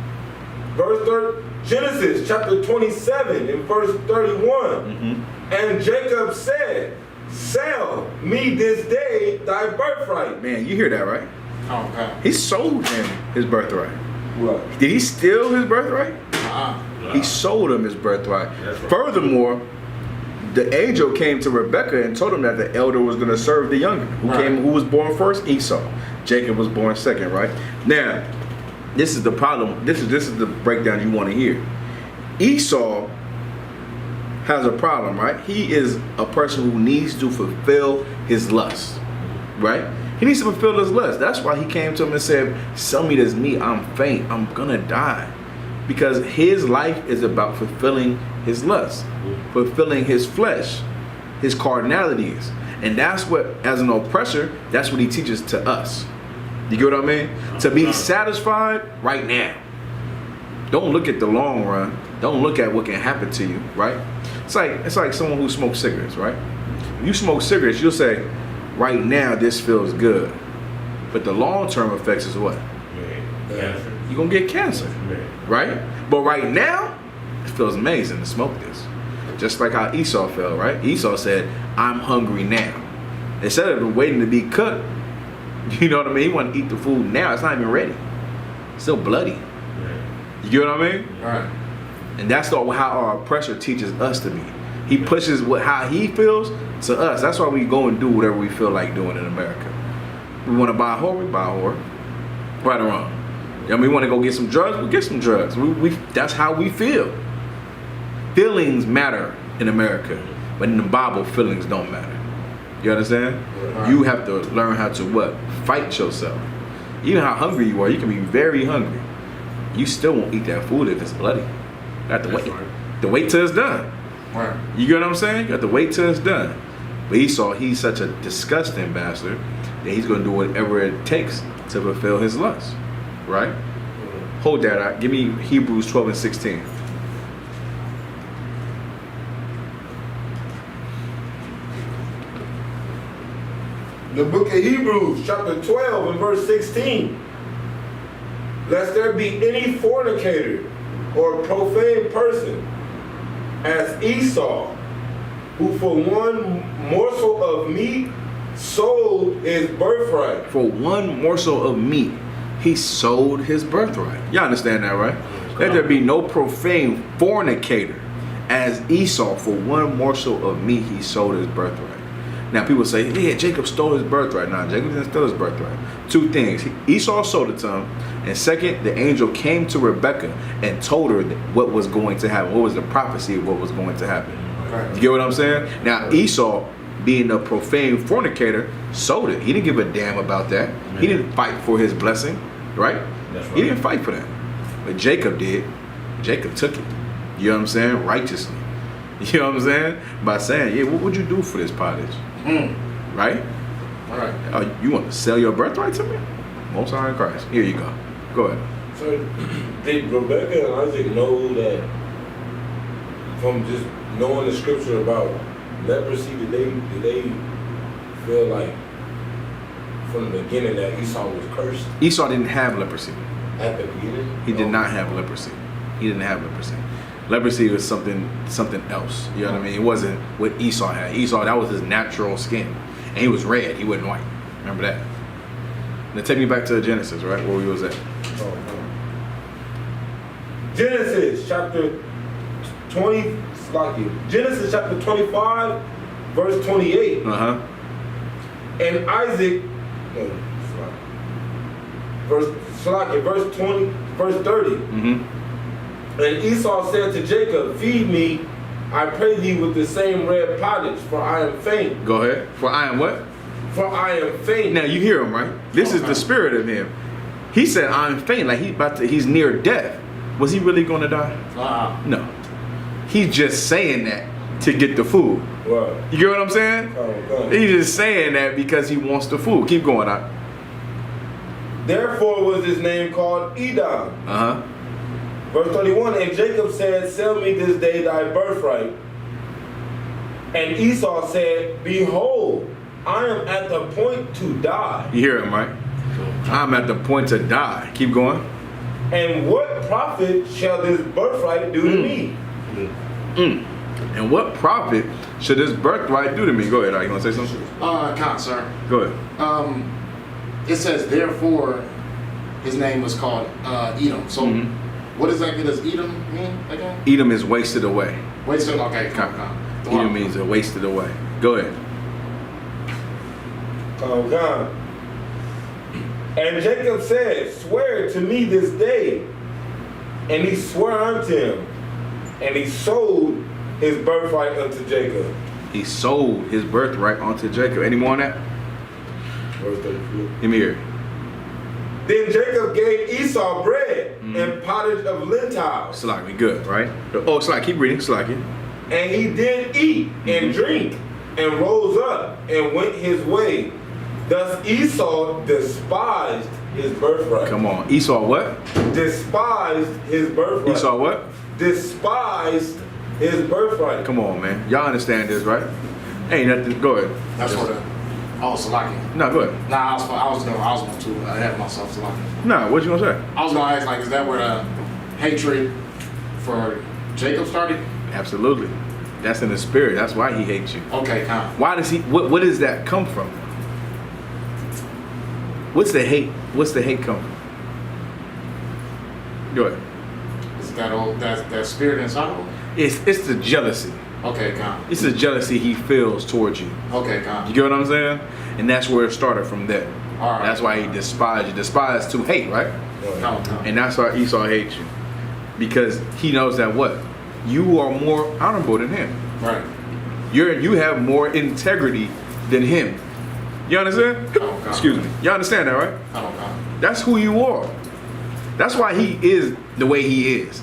Genesis chapter 27 and verse 31. And Jacob said, sell me this day thy birthright. Man, you hear that, right? Okay. He sold him his birthright. What? Did he steal his birthright? Uh-huh. He sold him his birthright. That's right. Furthermore, the angel came to Rebekah and told him that the elder was going to serve the younger. Who was born first? Esau. Jacob was born second, right? Now, this is the problem. This is the breakdown you want to hear. Esau has a problem, right? He is a person who needs to fulfill his lust, right? He needs to fulfill his lust. That's why he came to him and said, sell me this meat. I'm faint. I'm going to die. Because his life is about fulfilling his lust, fulfilling his flesh, his carnalities. And that's what, as an oppressor, that's what he teaches to us. You get what I mean? To be satisfied right now. Don't look at the long run. Don't look at what can happen to you, right? It's like someone who smokes cigarettes, right? When you smoke cigarettes, you'll say, right now this feels good. But the long-term effects is what? Cancer. You're going to get cancer, right? But right now, it feels amazing to smoke this. Just like how Esau felt, right? Esau said, I'm hungry now. Instead of waiting to be cooked, you know what I mean? He want to eat the food now. It's not even ready. It's still bloody. You get what I mean? Right. And that's how our oppressor teaches us to be. He pushes how he feels to us. That's why we go and do whatever we feel like doing in America. We want to buy a whore, we buy a whore. Right or wrong. I mean, we want to go get some drugs, we get some drugs. That's how we feel. Feelings matter in America, but in the Bible, feelings don't matter. You understand? Right. You have to learn how to what? Fight yourself. Even how hungry you are, you can be very hungry. You still won't eat that food if it's bloody. You have to wait. Right. To wait till it's done. Right. You get what I'm saying? You have to wait till it's done. But Esau, he's such a disgusting bastard that he's going to do whatever it takes to fulfill his lust. Right? Hold that out. Give me Hebrews 12 and 16. The book of Hebrews, chapter 12 and verse 16. Lest there be any fornicator or profane person as Esau, who for one morsel of meat sold his birthright. For one morsel of meat, he sold his birthright. Y'all understand that, right? Let there be no profane fornicator as Esau, for one morsel of meat, he sold his birthright. Now people say, yeah, Jacob stole his birthright. Nah, Jacob didn't steal his birthright. Two things. Esau sold it to him. And second, the angel came to Rebekah and told her what was going to happen. What was the prophecy of what was going to happen. Right. You get what I'm saying? Now Esau, being a profane fornicator, sold it. He didn't give a damn about that. He didn't fight for his blessing, right? That's right. He didn't fight for that. But Jacob did. Jacob took it. You know what I'm saying? Righteously. You know what I'm saying? By saying, yeah, what would you do for this pottage? Right? All right. Oh, you want to sell your birthright to me? Most High in Christ. Here you go. Go ahead. So did Rebecca and Isaac know that from just knowing the scripture about leprosy, did they feel like from the beginning that Esau was cursed? Esau didn't have leprosy. At the beginning? He did not have leprosy. He didn't have leprosy. Leprosy was something else. You know what I mean? It wasn't what Esau had. Esau, that was his natural skin. And he was red. He wasn't white. Remember that? Now take me back to Genesis, right? Where we was at. Genesis chapter 20, Genesis chapter 25, verse 28. Uh-huh. And Isaac, verse 20, verse 30. Mm-hmm. And Esau said to Jacob, feed me, I pray thee, with the same red pottage, for I am faint. Go ahead. For I am what? For I am faint. Now you hear him, right? This is the spirit of him. He said, I'm faint, like he's near death. Was he really going to die? No. He's just saying that to get the food. Right. You get what I'm saying? He's just saying that because he wants the food. Keep going on. Therefore was his name called Edom. Uh-huh. Verse 31, and Jacob said, sell me this day thy birthright. And Esau said, behold, I am at the point to die. You hear him, right? I'm at the point to die. Keep going. And what profit shall this birthright do to me? And what profit should this birthright do to me? Go ahead, you want to say something? Count, sir. Go ahead. It says, therefore, his name was called Edom. So, what exactly does Edom mean again? Edom is wasted away. Wasted, okay, count. Edom means wasted away. Go ahead. God. And Jacob said, swear to me this day. And he swore unto him. And he sold his birthright unto Jacob. He sold his birthright unto Jacob. Any more on that? Verse 34. Let me hear it. Then Jacob gave Esau bread and pottage of lentils. Slacky, good, right? Oh, Slacky, keep reading, Slacky. And he did eat and drink and rose up and went his way. Thus Esau despised his birthright. Come on. Esau what? Despised his birthright. Esau what? Despised his birthright. Come on, man. Y'all understand this, right? Ain't nothing. Go ahead. That's what Salaki. No, go ahead. Nah, I was going to ahead of myself, Salaki. No, what you gonna say? I was going to ask, like, is that where the hatred for Jacob started? Absolutely. That's in the spirit. That's why he hates you. Okay, count. Why does he? What does that come from? What's the hate? What's the hate come from? Go ahead. Is that spirit inside of him? It's the jealousy. Okay, count. It's the jealousy he feels towards you. Okay, count. You get what I'm saying? And that's where it started from there. All right. That's why he despised you. Despise to hate, right? Count. And that's why Esau hates you. Because he knows that what? You are more honorable than him. Right. You have more integrity than him. You understand? Count. Excuse me. You understand that, right? Count. That's who you are. That's why he is the way he is.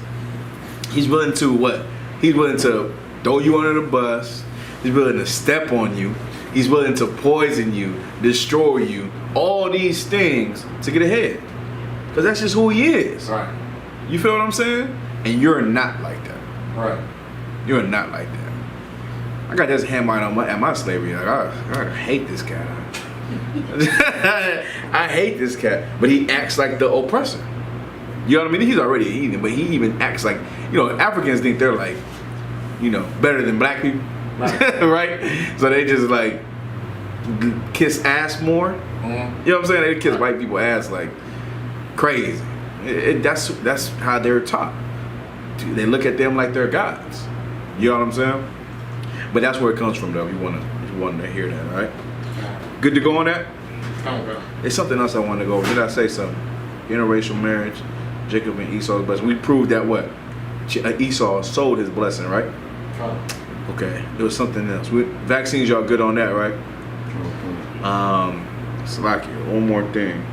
He's willing to what? He's willing to throw you under the bus. He's willing to step on you. He's willing to poison you, destroy you, all these things to get ahead. Because that's just who he is. Right. You feel what I'm saying? And you're not like that. Right. You're not like that. I got this handmine on my slavery. Like, I hate this cat. I hate this cat. But he acts like the oppressor. You know what I mean? He's already a heathen, but he even acts like, Africans think they're like, better than black people. Right? Right? So they just like kiss ass more. Mm-hmm. You know what I'm saying? They kiss white people ass like crazy. That's how they're taught. They look at them like they're gods. You know what I'm saying? But that's where it comes from, though. You want to hear that, right? Good to go on that? Okay. There's something else I wanted to go over. Did I say something? Interracial marriage, Jacob and Esau's blessing. We proved that what? Esau sold his blessing, right? Okay. There was something else. Vaccines, y'all good on that, right? Slacky, one more thing.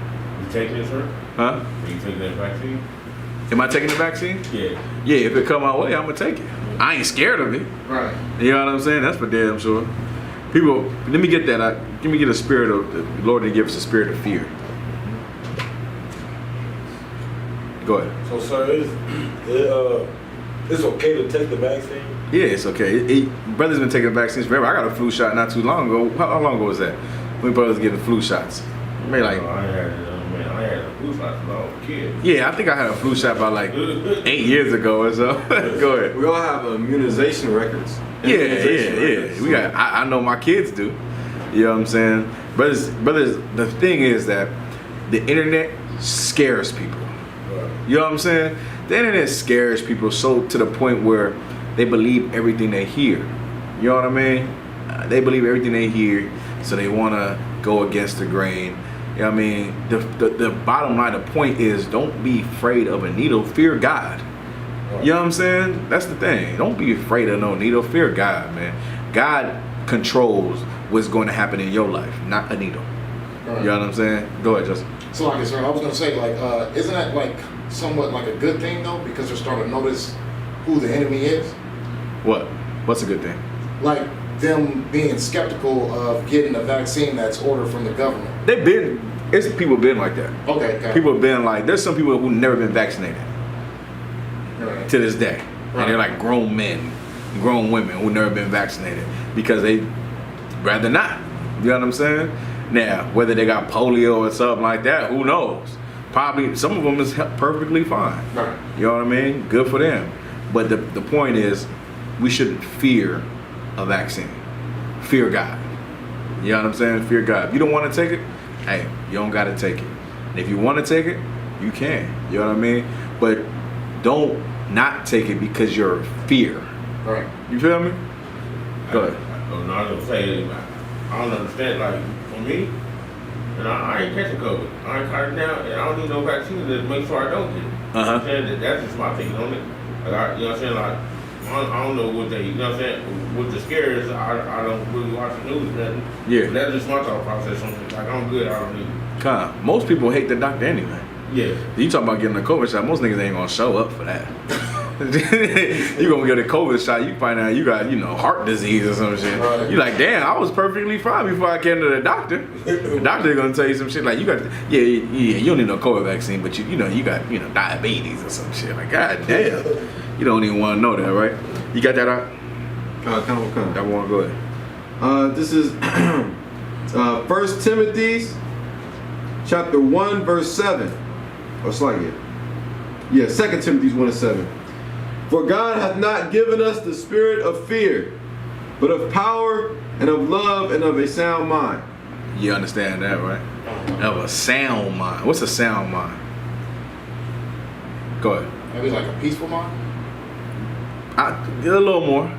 You taking it, sir? Huh? Are you taking that vaccine? Am I taking the vaccine? Yeah. Yeah, if it come my way, I'm gonna take it. I ain't scared of it. Right. You know what I'm saying? That's for damn sure. People, let me get that. Let me get a spirit of the Lord didn't give us a spirit of fear. Go ahead. So, sir, it's okay to take the vaccine? Yeah, it's okay. Brother's been taking vaccines forever. I got a flu shot not too long ago. How long ago was that? When brothers getting flu shots? Maybe like. I had a flu shot when I was a kid. Yeah, I think I had a flu shot about like 8 years ago or so. Go ahead. We all have immunization records. Yeah. We got. I know my kids do. You know what I'm saying? Brothers. The thing is that the internet scares people. You know what I'm saying? The internet scares people so to the point where they believe everything they hear. You know what I mean? They believe everything they hear, so they want to go against the grain. You know what I mean? The bottom line, the point is, don't be afraid of a needle. Fear God. You know what I'm saying? That's the thing. Don't be afraid of no needle. Fear God, man. God controls what's going to happen in your life, not a needle. Right. You know what I'm saying? Go ahead, Justin. So, like I said, I was gonna say, like, isn't that like somewhat like a good thing though, because they're starting to notice who the enemy is? What? What's a good thing? Like them being skeptical of getting a vaccine that's ordered from the government. It's people been like that. Okay. People have been like, there's some people who never been vaccinated Right. to this day. Right. And they're like grown men, grown women who never been vaccinated because they rather not. You know what I'm saying? Now, whether they got polio or something like that, who knows? Probably some of them is perfectly fine. Right. You know what I mean? Good for them. But the point is, we shouldn't fear a vaccine. Fear God. You know what I'm saying? Fear God. If you don't want to take it, hey, you don't got to take it. And if you want to take it, you can. You know what I mean? But don't not take it because you're fear. Right. You feel me? Go ahead. I don't say, I don't understand, like, for me, and I ain't catching COVID. I ain't caught it now, and I don't need no vaccine to make sure I don't get it. Uh-huh. That's just my thing on it. Like, you know what I'm saying? Like, I don't know what they, you know what I'm saying? With the scares, I don't really watch the news, man. Yeah. But that's just my thought process on it. Like, I'm good, I don't need it. Most people hate the doctor anyway. Yeah. You talking about getting a COVID shot, most niggas ain't gonna show up for that. You gonna get a COVID shot, you find out you got, heart disease or some shit. Right. You like, damn, I was perfectly fine before I came to the doctor. The doctor gonna tell you some shit like, you got, you don't need no COVID vaccine, but you got, diabetes or some shit. Like, god damn. You don't even wanna know that, right? You got that out? Come. I wanna go ahead. This is 1 Timothy chapter 1 verse 7. Or slightly. Yeah, 2 Timothy 1 and 7. For God hath not given us the spirit of fear, but of power and of love and of a sound mind. You understand that, right? Of a sound mind. What's a sound mind? Go ahead. Maybe like a peaceful mind. A little more.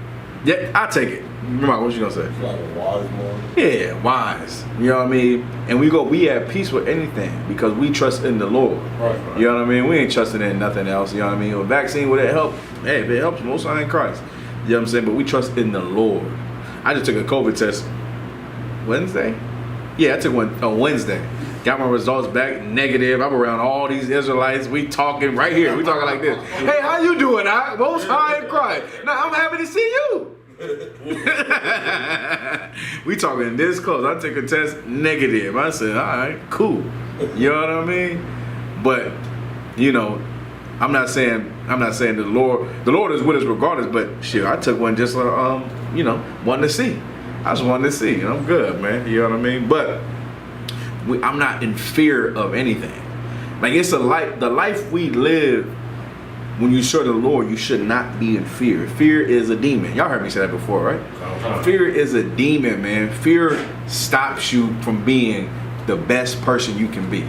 Yeah, I'll take it. Remember, what you gonna say? Like a wise man. Yeah, wise. You know what I mean? And we at peace with anything because we trust in the Lord. Right. You know what I mean? We ain't trusting in nothing else. You know what I mean? A vaccine, would it help? Hey, if it helps, most I in Christ. You know what I'm saying? But we trust in the Lord. I just took a COVID test Wednesday. Yeah, I took one on Wednesday. Got my results back negative. I'm around all these Israelites. We talking right here. We talking like this. Hey, how you doing? Most high in Christ. Now I'm happy to see you. We talking this close. I took a test, negative. I said, all right, cool. You know what I mean? But, you know, I'm not saying the Lord is with us regardless, but shit, I took one just you know, wanting to see. I just wanted to see, and I'm good, man. You know what I mean? But I'm not in fear of anything. Like, it's the life we live. When you serve the Lord, you should not be in fear. Fear is a demon. Y'all heard me say that before, right? Fear is a demon, man. Fear stops you from being the best person you can be.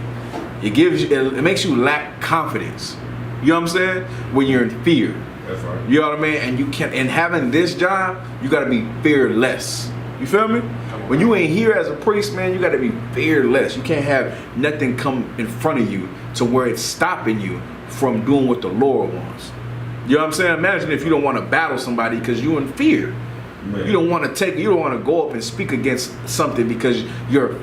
It makes you lack confidence. You know what I'm saying? When you're in fear. That's right. You know what I mean? And having this job, you gotta be fearless. You feel me? When you ain't here as a priest, man, you gotta be fearless. You can't have nothing come in front of you to where it's stopping you from doing what the Lord wants. You know what I'm saying? Imagine if you don't want to battle somebody because you're in fear. Man. You don't want to go up and speak against something because you're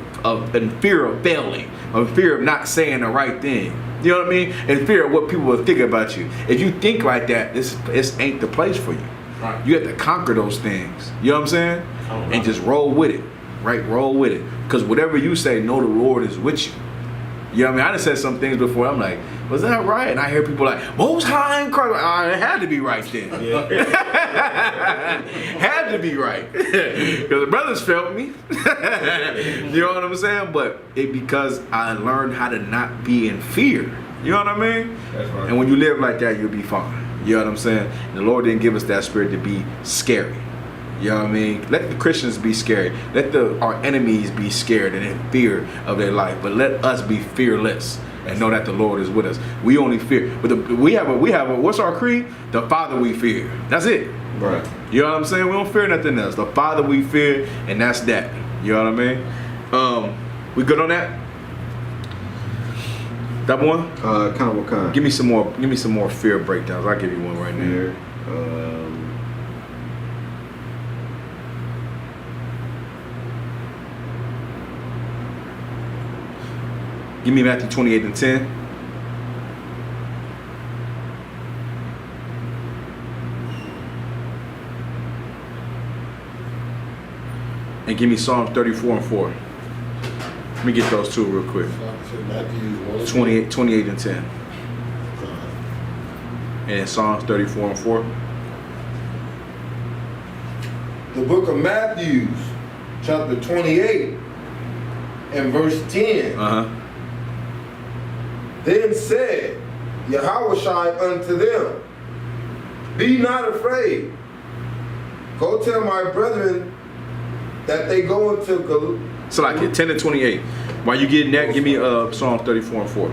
in fear of failing, in fear of not saying the right thing. You know what I mean? In fear of what people will think about you. If you think like that, this ain't the place for you. Right. You have to conquer those things. You know what I'm saying? And just roll with it. Right? Roll with it. Because whatever you say, know the Lord is with you. You know what I mean? I done said some things before. I'm like, was that right? And I hear people like, Most High in Christ. It had to be right then. Yeah. Had to be right. Because the brothers felt me. You know what I'm saying? But because I learned how to not be in fear. You know what I mean? That's right. And when you live like that, you'll be fine. You know what I'm saying? And the Lord didn't give us that spirit to be scary. You know what I mean? Let the Christians be scared. Let our enemies be scared and in fear of their life. But let us be fearless and know that the Lord is with us. We only fear. But we have a what's our creed? The Father we fear. That's it. Right. You know what I'm saying? We don't fear nothing else. The Father we fear, and that's that. You know what I mean? We good on that? That one? Kind of what kind? Give me some more fear breakdowns. I'll give you one right now. Here. Give me Matthew 28 and 10. And give me Psalms 34 and 4. Let me get those two real quick. 28 and 10. And then Psalms 34 and 4. The book of Matthew, chapter 28 and verse 10. Uh-huh. Then said Yahushua unto them, Be not afraid. Go tell my brethren that they go into So like 10 and 28. While you getting that, give me Psalm 34 and 4.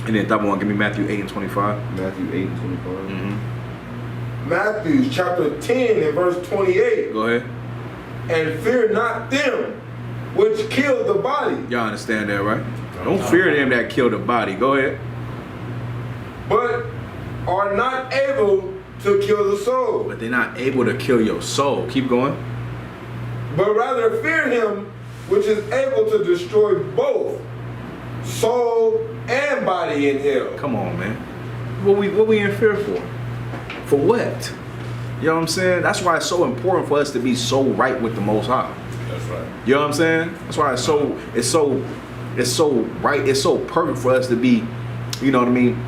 And then that one, give me Matthew 8 and 25. Matthew 8 and 25. Mm-hmm. Matthew chapter 10 and verse 28. Go ahead. And fear not them which kill the body, Y'all understand that, right? Don't fear them that kill the body. Go ahead. but are not able to kill the soul. But they're not able to kill your soul. Keep going. But rather fear him which is able to destroy both soul and body in hell. Come on, man. What we in fear for? For what? You know what I'm saying? That's why it's so important for us to be so right with the Most High. That's right. You know what I'm saying? That's why it's so right. It's so perfect for us to be, you know what I mean?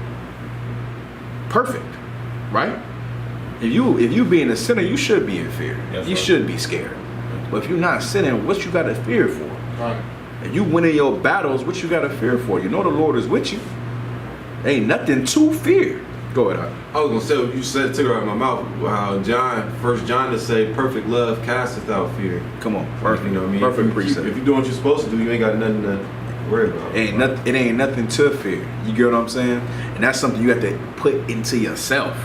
Perfect, right? If you being a sinner, you should be in fear. That's you right. should be scared. But if you're not sinning, what you got to fear for? Right. And you winning your battles, what you got to fear for? You know the Lord is with you. Ain't nothing to fear. Go ahead. I was gonna say what you said, took it out of my mouth. How First John to say, perfect love casteth out fear. Come on, perfect. You know what I mean? Perfect if precept. if you're doing what you're supposed to do, you ain't got nothing to worry about. It ain't nothing to fear. You get what I'm saying? And that's something you have to put into yourself.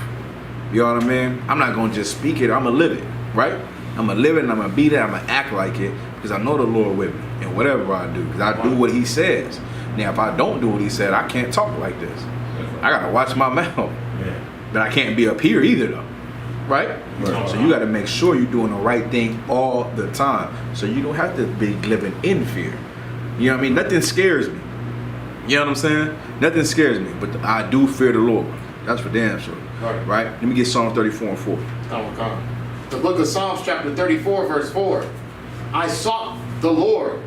You know what I mean? I'm not gonna just speak it. I'm gonna live it, right? I'm gonna live it and I'm gonna be there. I'm gonna act like it because I know the Lord with me and whatever I do, because I do what He says. Now, if I don't do what He said, I can't talk like this. I gotta watch my mouth. Yeah. But I can't be up here either, though, right? So you gotta make sure you're doing the right thing all the time, so you don't have to be living in fear. You know what I mean? Nothing scares me. You know what I'm saying? Nothing scares me, but I do fear the Lord. That's for damn sure. Right. Let me get Psalm 34 and 4. The book of Psalms chapter 34 verse 4. I sought the Lord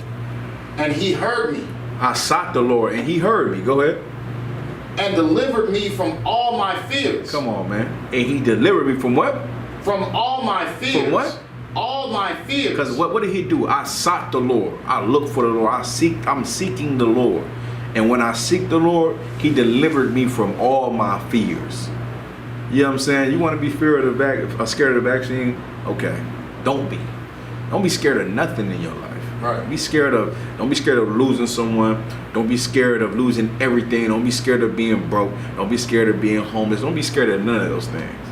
and he heard me. I sought the Lord and he heard me. Go ahead. And delivered me from all my fears. Come on, man. And he delivered me from what? From all my fears. From what? All my fears. Because what did he do? I sought the Lord. I look for the Lord. I'm seeking the Lord. And when I seek the Lord, he delivered me from all my fears. You know what I'm saying? You want to be scared of the vaccine? Okay. Don't be. Don't be scared of nothing in your life. Right. Don't be scared of losing someone. Don't be scared of losing everything. Don't be scared of being broke. Don't be scared of being homeless. Don't be scared of none of those things.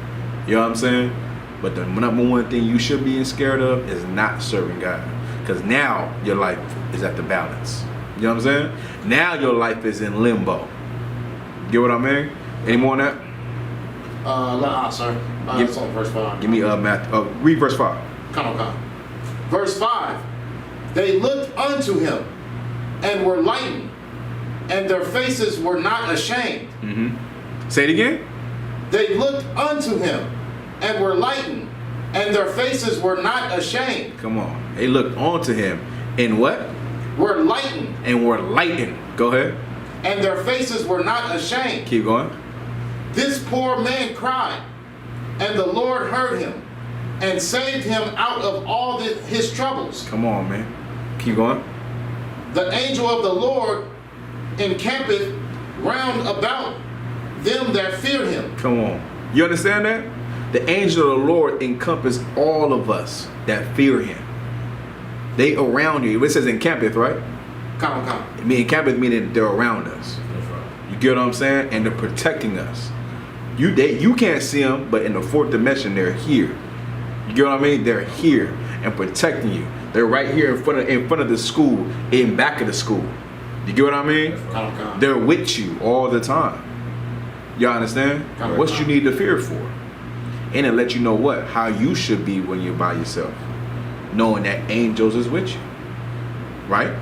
You know what I'm saying? But the number one thing you should be scared of is not serving God. Because now your life is at the balance. You know what I'm saying? Now your life is in limbo. Get what I mean? Any more on that? Sir. It's on verse 5. Give me read verse 5. Come on. Verse 5. They looked unto him and were lightened, and their faces were not ashamed. Mm-hmm. Say it again. They looked unto him and were lightened, and their faces were not ashamed. Come on. They looked onto him and what? Were lightened. And were lightened. Go ahead. And their faces were not ashamed. Keep going. This poor man cried, and the Lord heard him and saved him out of all his troubles. Come on, man. Keep going. The angel of the Lord encampeth round about them that fear him. Come on. You understand that? The angel of the Lord encompass all of us that fear him. They around you. It says encampeth, right? Come. I mean, encampeth meaning they're around us. That's right. You get what I'm saying? And they're protecting us. You can't see them, but in the fourth dimension, they're here. You get what I mean? They're here and protecting you. They're right here in front of the school, in back of the school. You get what I mean? Come. They're with you all the time. You understand? Come. What you need to fear for. And it let you know what? How you should be when you're by yourself. Knowing that angels is with you. Right?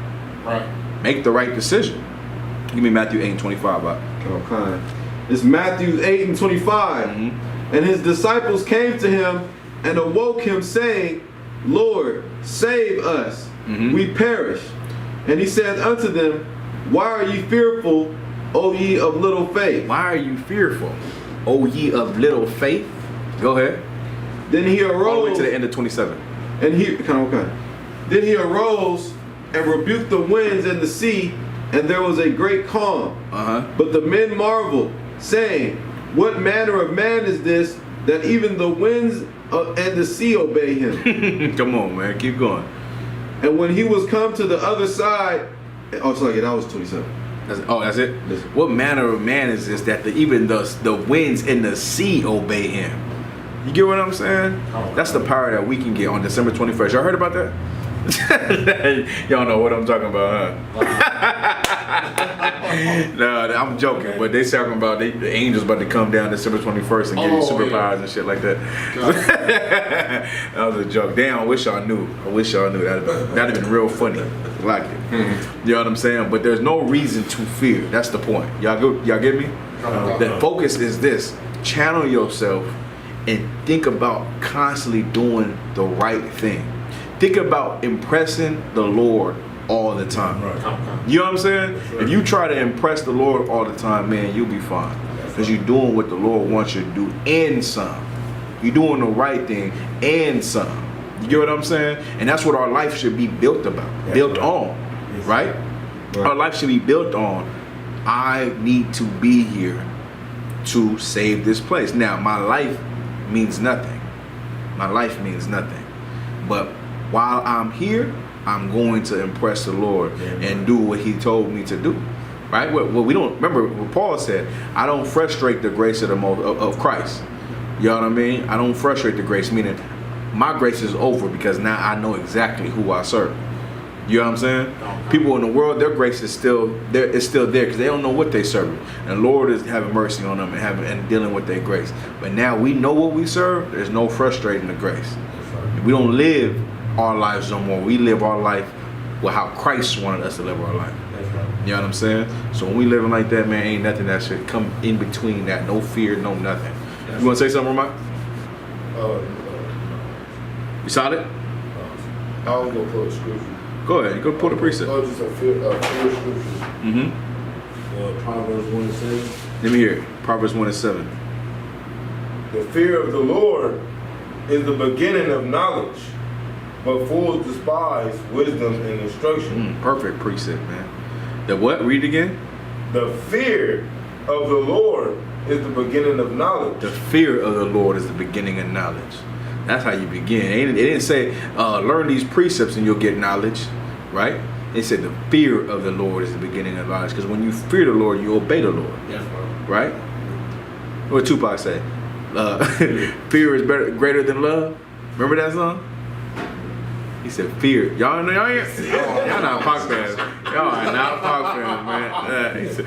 Right. Make the right decision. Give me Matthew 8 and 25. Okay. It's Matthew 8 and 25. Mm-hmm. And his disciples came to him and awoke him, saying, Lord, save us. Mm-hmm. We perish. And he said unto them, Why are ye fearful, O ye of little faith? Why are you fearful, O ye of little faith? Go ahead. Then he arose. All the way to the end of 27. And Then he arose and rebuked the winds and the sea, and there was a great calm. But the men marveled, saying, What manner of man is this, that even the winds and the sea obey him? Come on, man. Keep going. And when he was come to the other side, that was 27. That's it? What manner of man is this, that even the winds and the sea obey him? You get what I'm saying? That's the power that we can get on December 21st. Y'all heard about that? Y'all know what I'm talking about, huh? No, I'm joking, but they talking about the angels about to come down December 21st and give you superpowers and shit like that. That was a joke. Damn, I wish y'all knew. That'd have been real funny. Like it. Mm-hmm. You know what I'm saying? But there's no reason to fear. That's the point. Y'all get me? The focus is this. Channel yourself and think about constantly doing the right thing. Think about impressing the Lord all the time. Right. You know what I'm saying? Right. If you try to impress the Lord all the time, man, you'll be fine. Because you're doing what the Lord wants you to do and some. You're doing the right thing and some. You get what I'm saying? And that's what our life should be built about, built on, right? Our life should be built on, I need to be here to save this place. Now, my life means nothing. But while I'm here, I'm going to impress the Lord and do what he told me to do. Right? Well, we don't remember what Paul said. I don't frustrate the grace of Christ. You know what I mean? I don't frustrate the grace, meaning my grace is over because now I know exactly who I serve. You know what I'm saying? People in the world, their grace is still there. It's still there because they don't know what they serve. And the Lord is having mercy on them and dealing with their grace. But now we know what we serve. There's no frustrating the grace. We don't live our lives no more. We live our life with how Christ wanted us to live our life. You know what I'm saying? So when we living like that, man, ain't nothing that should come in between that. No fear, no nothing. You want to say something, Ramon? You solid? I'll go pull a scripture. Go ahead. You go pull the precept. Just a few scriptures. Mm-hmm. Proverbs 1:7. Let me hear it. Proverbs 1:7. The fear of the Lord is the beginning of knowledge, but fools despise wisdom and instruction. Perfect precept, man. The what? Read it again. The fear of the Lord is the beginning of knowledge. The fear of the Lord is the beginning of knowledge. That's how you begin. It didn't say learn these precepts and you'll get knowledge, right? It said the fear of the Lord is the beginning of knowledge. Because when you fear the Lord, you obey the Lord. That's right. What Tupac say? Fear is greater than love. Remember that song? He said, "Fear." Y'all know y'all not Pac fans. Y'all are not Pac fans, man. He said,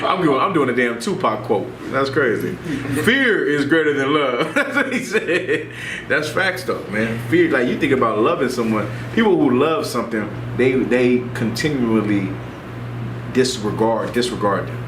I'm doing a damn Tupac quote. That's crazy. Fear is greater than love. That's what he said. That's facts, though, man. Fear, like you think about loving someone. People who love something, they continually disregard them.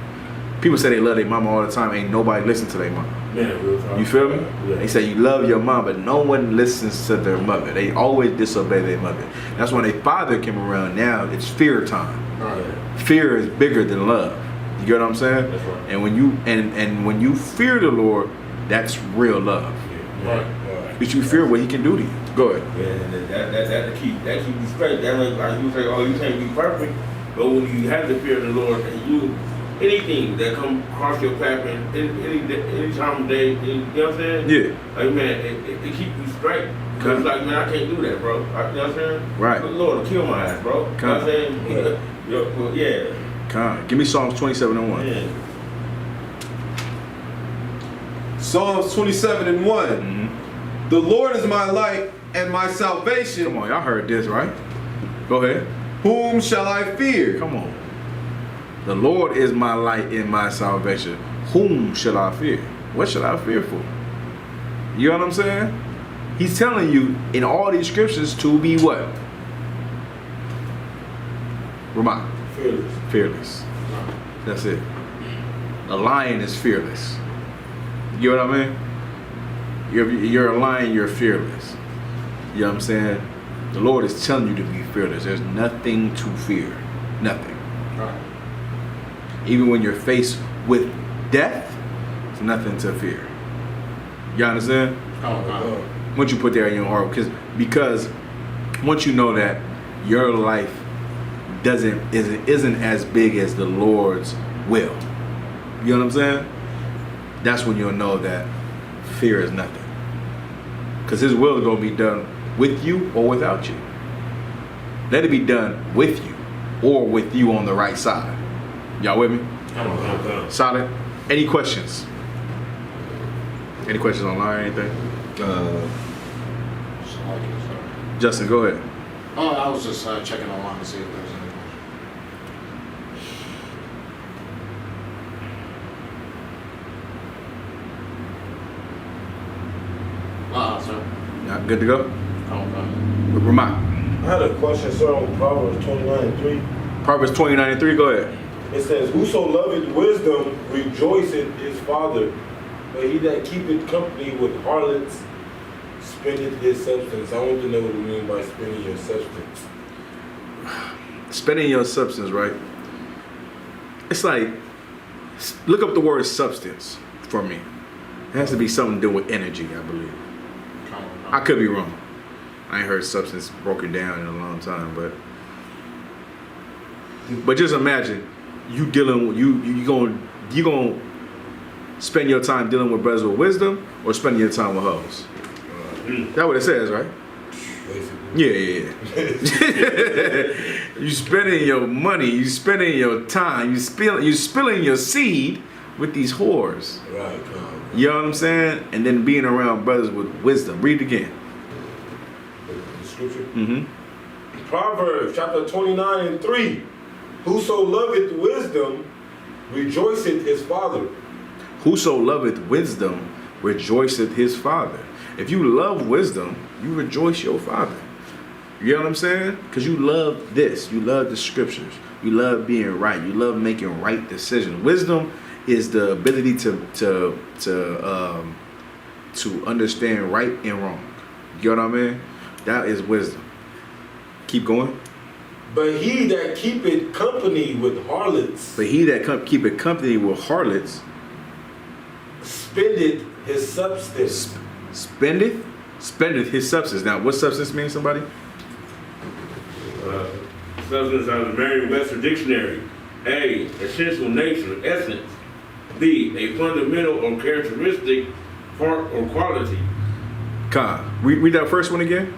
People say they love their mama all the time. Ain't nobody listen to their mama. Man, real talk. You feel me? Yeah. They say you love your mom, but no one listens to their mother. They always disobey their mother. That's when their father came around. Now it's fear time. Right. Fear is bigger than love. You get what I'm saying? That's right. And when you and when you fear the Lord, that's real love. Yeah. Right. But you fear what He can do to you. Go ahead. Yeah, that's the key. That keep you straight. That like you say, oh, you can't be perfect, but when you have the fear of the Lord, and you anything that come across your path, and any time of day, you know what I'm saying? Yeah. Like man, it keep you straight. Cause it's like man, I can't do that, bro. You know what I'm saying? Right. The Lord will kill my ass, bro. You know what I'm saying? Yeah. Come on. Give me Psalms 27:1. Yeah. Psalms 27:1. Mm-hmm. The Lord is my light and my salvation. Come on, y'all heard this, right? Go ahead. Whom shall I fear? Come on. The Lord is my light and my salvation. Whom shall I fear? What should I fear for? You know what I'm saying? He's telling you in all these scriptures to be what? Ramon. Fearless. Fearless. That's it. A lion is fearless. You know what I mean? You're a lion, you're fearless. You know what I'm saying? The Lord is telling you to be fearless. There's nothing to fear. Nothing. Right. Even when you're faced with death, there's nothing to fear. You understand? Once you put that in your heart, because once you know that your life isn't as big as the Lord's will. You know what I'm saying? That's when you'll know that fear is nothing. Because His will is going to be done with you or without you. Let it be done with you or with you on the right side. Y'all with me? Solid. Any questions? Any questions online or anything? Justin, go ahead. Oh, I was just checking online to see if there's anything. Sir. Y'all good to go? Okay. Ramon. I had a question, sir, on Proverbs 29:3. Proverbs 29:3, go ahead. It says, "Whoso loveth wisdom rejoiceth his father, but he that keepeth company with harlots spendeth his substance." I want to know what you mean by spending your substance. Spending your substance, right? It's like, look up the word substance for me. It has to be something to do with energy, I believe. I could be wrong. I ain't heard substance broken down in a long time, but just imagine you dealing with you gonna spend your time dealing with brothers with wisdom or spending your time with hoes. That's what it says, right? Yeah. You spending your money, you spending your time, you spilling your seed with these whores. Right. You know what I'm saying? And then being around brothers with wisdom. Read it again. The scripture. Mm-hmm. Proverbs chapter 29:3. Whoso loveth wisdom rejoiceth his father. Whoso loveth wisdom rejoiceth his father. If you love wisdom, you rejoice your father. You know what I'm saying? Because you love this. You love the scriptures. You love being right. You love making right decisions. Wisdom is the ability to understand right and wrong. You know what I mean? That is wisdom. Keep going. But he that keepeth company with harlots. But he that keepeth company with harlots. Spendeth his substance. Spendeth his substance. Now, what substance means, somebody? Substance out of the Merriam-Webster Dictionary. A, essential nature, essence. B, a fundamental or characteristic, part or quality. Read that first one again.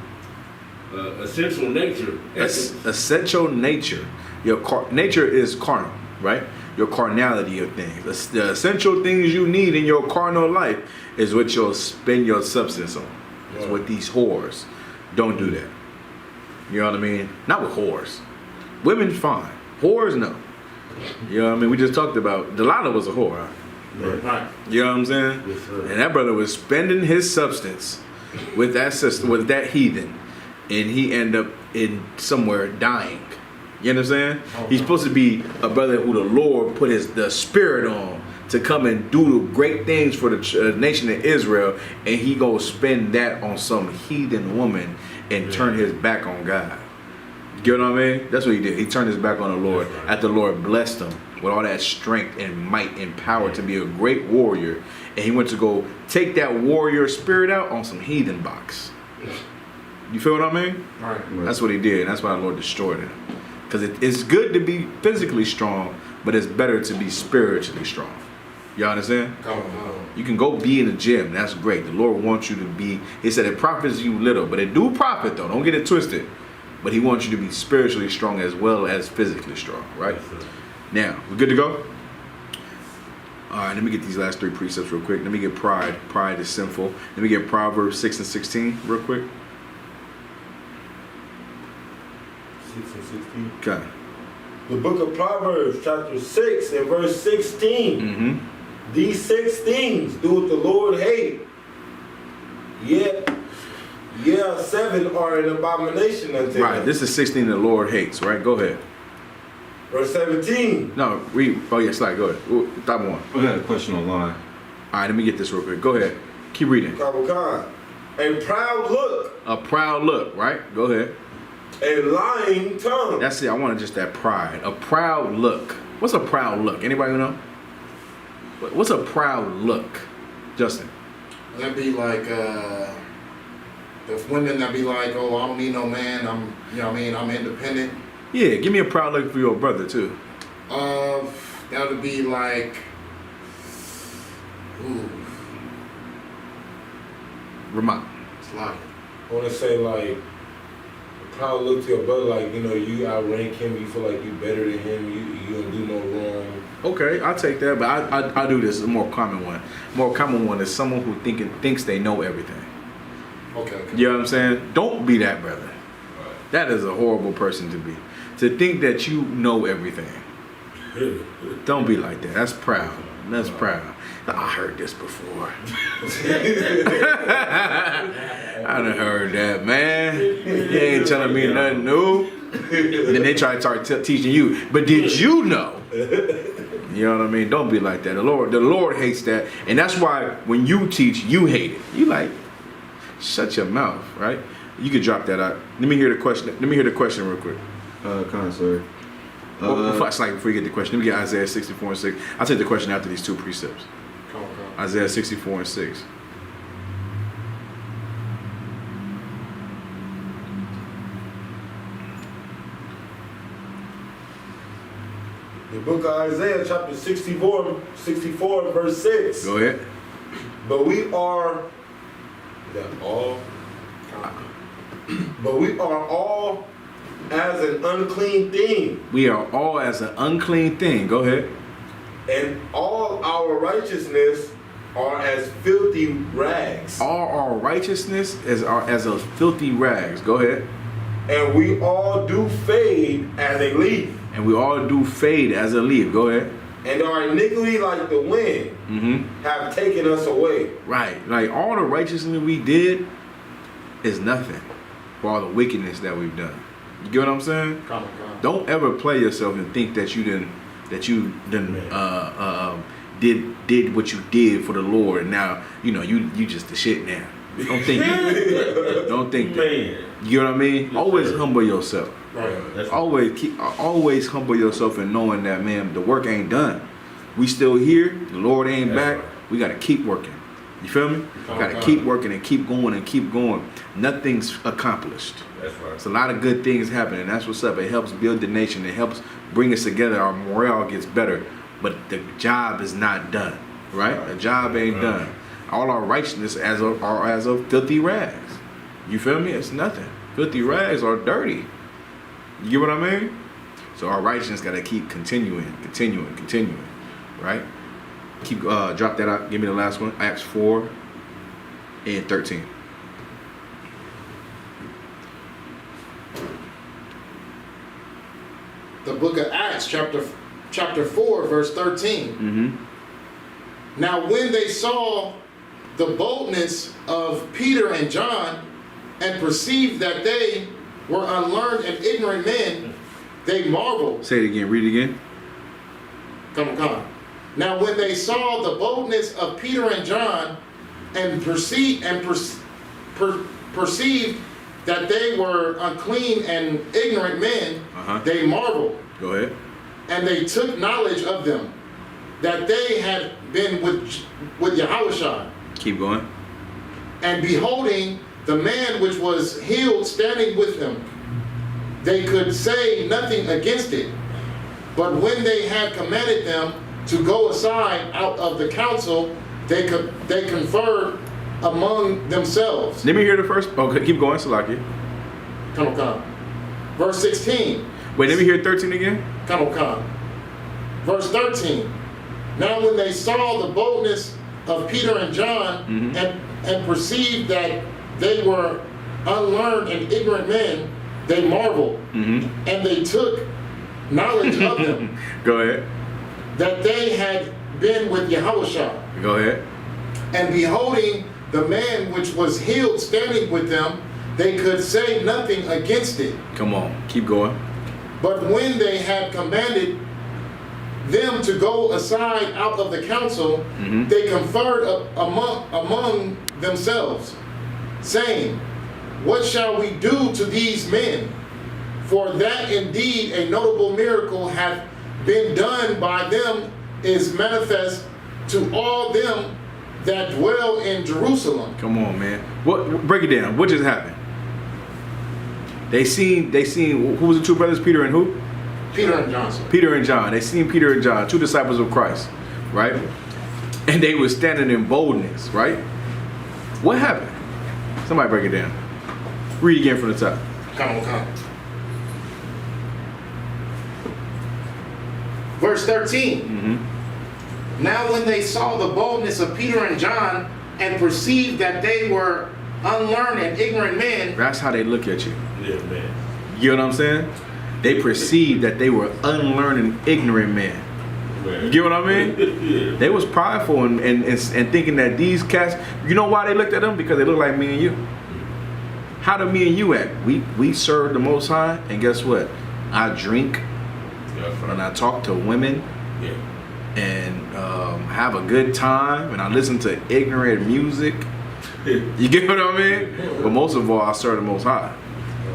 Essential nature, essence. Essential nature. Your nature is carnal, right? Your carnality of things. The essential things you need in your carnal life is what you'll spend your substance on. It's what these whores. Don't do that. You know what I mean? Not with whores. Women, fine. Whores, no. You know what I mean? We just talked about Delilah was a whore. Right. You know what I'm saying? Yes, sir. And that brother was spending his substance with that sister, with that heathen, and he ended up in somewhere dying. You know what I'm saying? He's supposed to be a brother who the Lord put the spirit on to come and do great things for the nation of Israel, and he go spend that on some heathen woman and turn his back on God. You know what I mean? That's what he did. He turned his back on the Lord after the Lord blessed him with all that strength and might and power to be a great warrior. And he went to go take that warrior spirit out on some heathen box. You feel what I mean? Right. That's what he did. And that's why the Lord destroyed him. Because it's good to be physically strong, but it's better to be spiritually strong. You understand? You can go be in the gym. That's great. The Lord wants you to be. He said it profits you little, but it do profit though. Don't get it twisted. But he wants you to be spiritually strong as well as physically strong, right? Now, we good to go? All right, let me get these last 3 precepts real quick. Let me get pride. Pride is sinful. Let me get Proverbs 6 and 16 real quick. 6 and 16. Okay. The book of Proverbs, chapter 6 and verse 16. Mm-hmm. These 6 things doeth the Lord hate. Yet, 7 are an abomination unto him. Right, this is 16 the Lord hates, right? Go ahead. Verse 17. No, read. Oh, yeah, slide. Go ahead. Ooh, top one. I got a question online. All right, let me get this real quick. Go ahead. Keep reading. Kabukan. A proud look. A proud look, right? Go ahead. A lying tongue. That's it. I wanted just that pride. A proud look. What's a proud look? Anybody know? What's a proud look? Justin. That'd be like the women that be like, oh, I don't need no man. I'm independent. Yeah, give me a proud look for your brother too. That would be like, Ramon. it's like, I want to say like, a proud look to your brother, like, you outrank him, you feel like you better than him, you don't do no wrong. Okay, I'll take that, but I do this. A more common one. More common one is someone who thinks they know everything. okay. You know what I'm saying? Don't be that brother. That is a horrible person to be. To think that you know everything. Don't be like that. That's proud. That's proud. I heard this before. I done heard that, man. You ain't telling me nothing new. Then they try to start teaching you. But did you know? You know what I mean? Don't be like that. The Lord hates that. And that's why when you teach, you hate it. You like, shut your mouth, right? You could drop that out. Let me hear the question. Let me hear the question real quick. Sorry. Before you get the question, let me get Isaiah 64 and 6. I'll take the question after these 2 precepts. Isaiah 64 and 6. The book of Isaiah, chapter 64 verse 6. Go ahead. But we are, is that all? But we are all as an unclean thing. We are all as an unclean thing. Go ahead. And all our righteousness are as filthy rags. All our righteousness is as a filthy rags. Go ahead. And we all do fade as a leaf. And we all do fade as a leaf. Go ahead. And our iniquity like the wind have taken us away. Right. Like all the righteousness we did is nothing. for all the wickedness that we've done. You get what I'm saying? Come on. Don't ever play yourself and think that you didn't did what you did for the Lord, and now you just the shit now. Don't think that. Man. You know what I mean? Always humble yourself. Right. Always humble yourself in knowing that, man, the work ain't done. We still here. The Lord ain't back. Right. We got to keep working. You feel me? Got to keep working and keep going and keep going. Nothing's accomplished. That's right. It's a lot of good things happening. That's what's up. It helps build the nation. It helps bring us together. Our morale gets better. But the job is not done, right? The job ain't done. All our righteousness are as of filthy rags. You feel me? It's nothing. Filthy rags are dirty. You get what I mean? So our righteousness got to keep continuing, right? Keep drop that out. Give me the last one. Acts 4 and 13. The book of Acts, chapter 4, verse 13. Mm-hmm. Now when they saw the boldness of Peter and John, and perceived that they were unlearned and ignorant men, they marveled. Say it again. Read it again. Come on. Now when they saw the boldness of Peter and John, and perceived that they were unclean and ignorant men, they marveled. Go ahead. And they took knowledge of them, that they had been with Yahushua. Keep going. And beholding the man which was healed standing with them, they could say nothing against it. But when they had commanded them to go aside out of the council, they conferred among themselves. Let me hear the first. Okay, keep going, Salaki. Come. Verse 16. Wait, let me hear 13 again. Come. Verse 13. Now when they saw the boldness of Peter and John, and perceived that they were unlearned and ignorant men, they marveled, and they took knowledge of them. Go ahead. That they had been with Yahushua. Go ahead. And beholding the man which was healed standing with them, they could say nothing against it. Come on, keep going. But when they had commanded them to go aside out of the council, they conferred among themselves, saying, what shall we do to these men? For that indeed a notable miracle hath been done by them is manifest to all them that dwell in Jerusalem. Come on, man. What? Break it down. What just happened? They seen. Who was the two brothers? Peter and who? Peter and John. Peter and John. They seen Peter and John, two disciples of Christ, right? And they were standing in boldness, right? What happened? Somebody break it down. Read again from the top. Come. Verse 13. Now when they saw the boldness of Peter and John, and perceived that they were unlearned and ignorant men. That's how they look at you. Yeah, man. You know what I'm saying? They perceived that they were unlearned and ignorant men. You get what I mean? Yeah. They was prideful and thinking that these cats, you know why they looked at them? Because they look like me and you. How do me and you act? We serve the Most High, and guess what? I drink and I talk to women and have a good time, and I listen to ignorant music. You get what I mean? But most of all, I serve the Most High.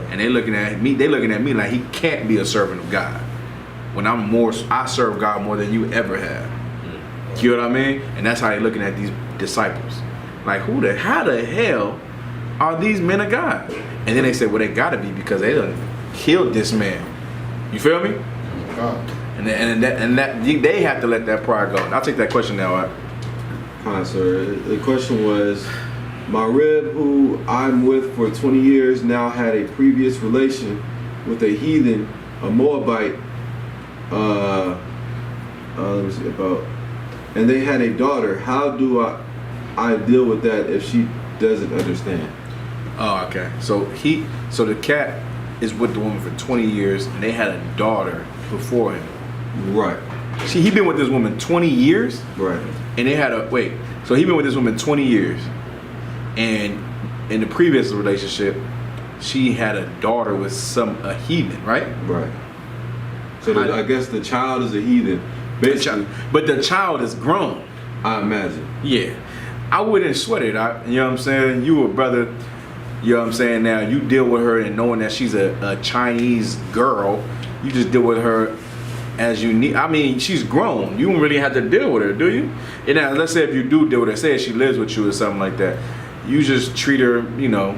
And they looking at me like he can't be a servant of God. When I serve God more than you ever have. You know what I mean? And that's how they looking at these disciples. Like, how the hell are these men of God? And then they say, well, they gotta be because they done killed this man. You feel me? And they have to let that pride go. I'll take that question now. Right? Hi, sir. The question was, my rib, who I'm with for 20 years, now had a previous relation with a heathen, a Moabite. Let me see about, and they had a daughter. How do I deal with that if she doesn't understand? Oh, okay. So the cat is with the woman for 20 years, and they had a daughter before him. Right. See, he been with this woman 20 years. Right. And they had so he been with this woman 20 years, and in the previous relationship, she had a daughter with a heathen, right? Right. So I guess the child is a heathen. Basically, but the child is grown. I imagine. Yeah. I wouldn't sweat it. You know what I'm saying? You a brother, you know what I'm saying? Now, you deal with her and knowing that she's a Chinese girl, you just deal with her as you need. I mean, she's grown. You don't really have to deal with her, do you? And now, let's say if you do deal with her, say if she lives with you or something like that, you just treat her, you know,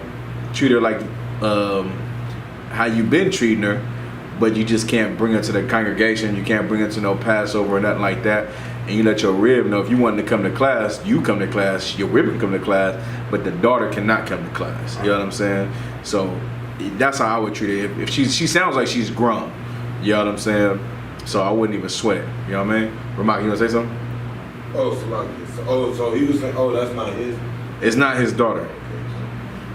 like how you been treating her, but you just can't bring her to the congregation. You can't bring her to no Passover or nothing like that. And you let your rib know if you want to come to class, you come to class, your rib can come to class, but the daughter cannot come to class. You know what I'm saying? So that's how I would treat it. If she sounds like she's grown, you know what I'm saying? So I wouldn't even sweat it. You know what I mean? Ramak, you want to say something? So he was saying, that's not his. It's not his daughter.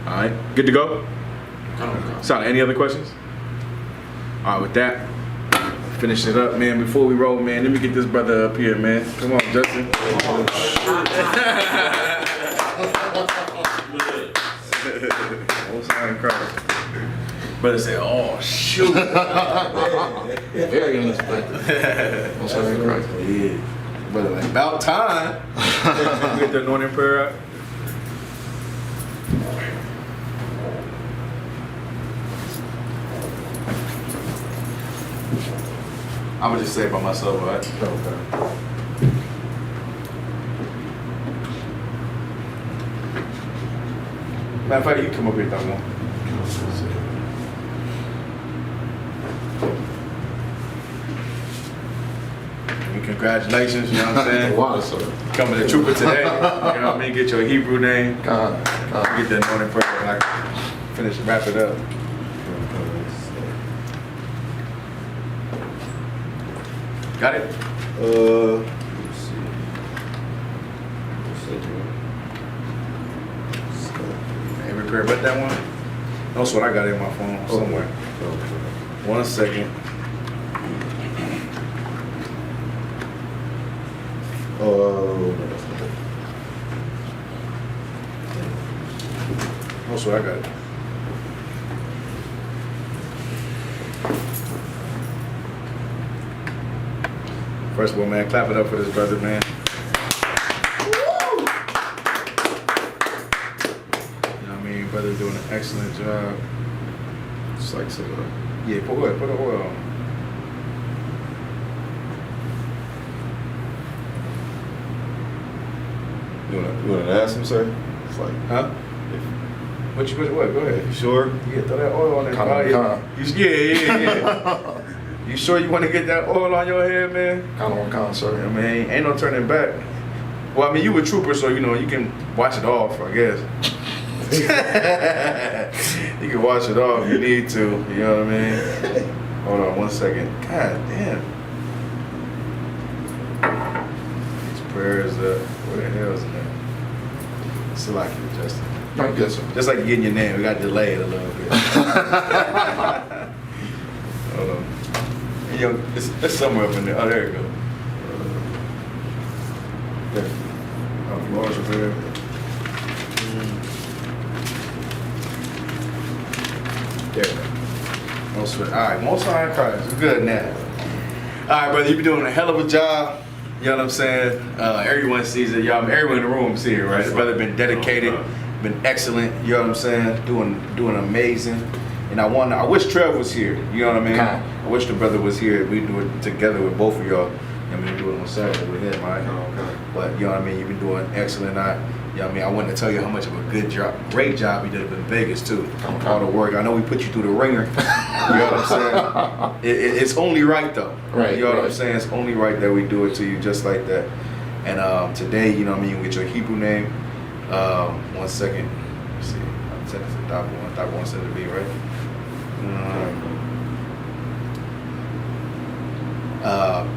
All right, good to go? So any other questions? All right, with that, finish it up, man. Before we roll, man, let me get this brother up here, man. Come on, Justin. Most High in Christ. Brother said, "Oh shoot." Very unexpected. Most High in Christ. Yeah. Brother, like, about time. Get the anointing prayer out. I'm gonna just say it by myself, all right? Okay. Matter of fact, you come up here, that one. And congratulations, you know what I'm saying? Wow, sir. Becoming a trooper today. You know what I mean? Get your Hebrew name. Get the anointing prayer and I finish, wrap it up. Got it? Let's see. Every prayer but that one? That's what I got in my phone somewhere. Okay. 1 second. That's what I got. First of all, man, clap it up for this brother, man. Woo! You know what I mean? Brother's doing an excellent job. Just like so. Yeah, put the oil on. You want to ask him, sir? It's like, Huh? What? Go ahead. you sure? Yeah, throw that oil on there. Yeah. You sure you want to get that oil on your head, man? Sir. I mean, ain't no turning back. Well, I mean, you a trooper, so you know you can wash it off, I guess. You can wash it off if you need to. You know what I mean? Hold on 1 second. God damn. These prayers up. Where the hell is that? Select it, Justin. Thank you, sir. Just like you getting your name, we got to delay it a little bit. Hold on. You know, it's somewhere up in there. Oh, there you go. There. Oh, Lord's Prayer. There you go. Most High. All right, Most High in Christ. We're good now. All right, brother, you been doing a hell of a job. You know what I'm saying? Everyone sees it. Y'all, everyone in the room see it, right? The brother been dedicated, been excellent. You know what I'm saying? Doing amazing. And I wish Trev was here. You know what I mean? I wish the brother was here. We do it together with both of y'all. I mean, we do it on Saturday with him, right? But you know what I mean? You've been doing excellent. You know what I mean? I wanted to tell you how much of a great job you did up in Vegas too. All the work. I know we put you through the ringer. You know what I'm saying? It's only right though. Right. You know what I'm saying? It's only right that we do it to you just like that. And today, you know what I mean? You can get your Hebrew name. 1 second. Let's see. I'm sending it to Dr. 1. Dr. 1 said it to be right.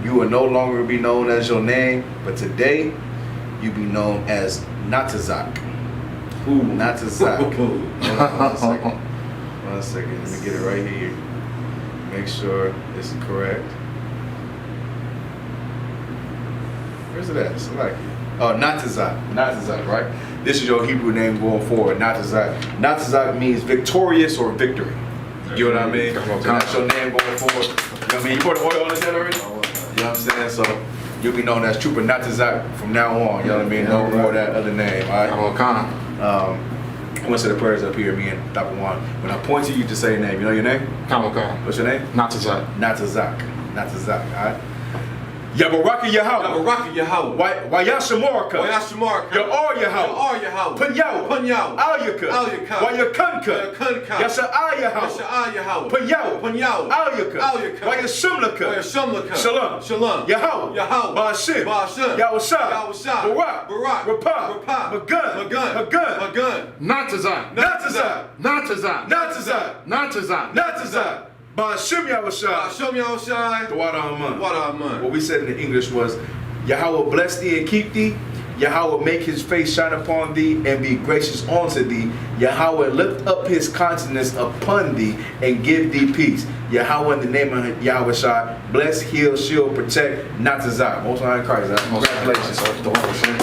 You will no longer be known as your name, but today you be known as Natazak. Ooh, Natazak. Hold on 1 second. 1 second. Let me get it right here. Make sure this is correct. Where's it at? Select. Natazak. Natazak, right? This is your Hebrew name going forward. Natazak. Natazak means victorious or victory. You know what I mean? So that's your name going forward. You know what I mean? You poured the oil on his head already? You know what I'm saying? So you'll be known as Trooper Natazak from now on. You know what I mean? No more of that other name. All right? I'm gonna say the prayers up here, me and Dr. Juan. When I point to you to say your name, you know your name? What's your name? Natazak. Natazak. Natazak, alright? Yabaraka Yahweh. Yabaraka Yahweh. Wayashamarka. Wayashamarka. Ya'or Yahweh. Ya'or Yahweh. Punyaw. Punyaw. Alyaka. Alyaka. Wayakunka. Wayakunka. Yasha'ah Yahweh. Yasha'ah Yahweh. Punyaw. Punyaw. Alyaka. Alyaka. Wayashumlaka. Wayashumlaka. Shalom. Shalom. Yahweh. Yahweh. Ba'ashim. Ba'ashim. Yahweh. Yahweh. Barak. Barak. Rapah. Rapah. Magun. Magun. Magun. Magun. Natazak. Natazak. Natazak. Natazak. Natazak. Natazak. Ba'ashim Yahweh. Hashem Yahushai. The water on man. Water on man. What we said in the English was, Yahweh bless thee and keep thee. Yahweh make his face shine upon thee and be gracious unto thee. Yahweh lift up his countenance upon thee and give thee peace. Yahweh in the name of Yahweh Shai, bless, heal, shield, protect, not to Zion. Most high in Christ. Congratulations.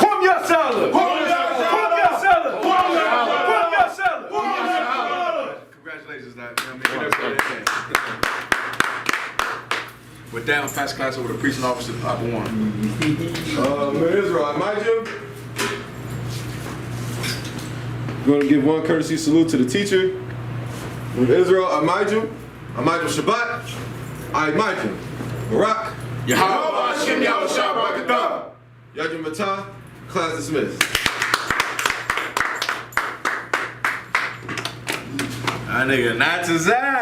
Come your salad. Come your salad. Come your salad. Congratulations, We're down past class over the preaching officer, Papa One. Israel, mind you. We're going to give one courtesy salute to the teacher. Israel, Amaju Shabbat, Amaju, Barak, Yahweh Hashem Yahweh Shabbat. Yajim Matah, class dismissed. That nigga not to Zach.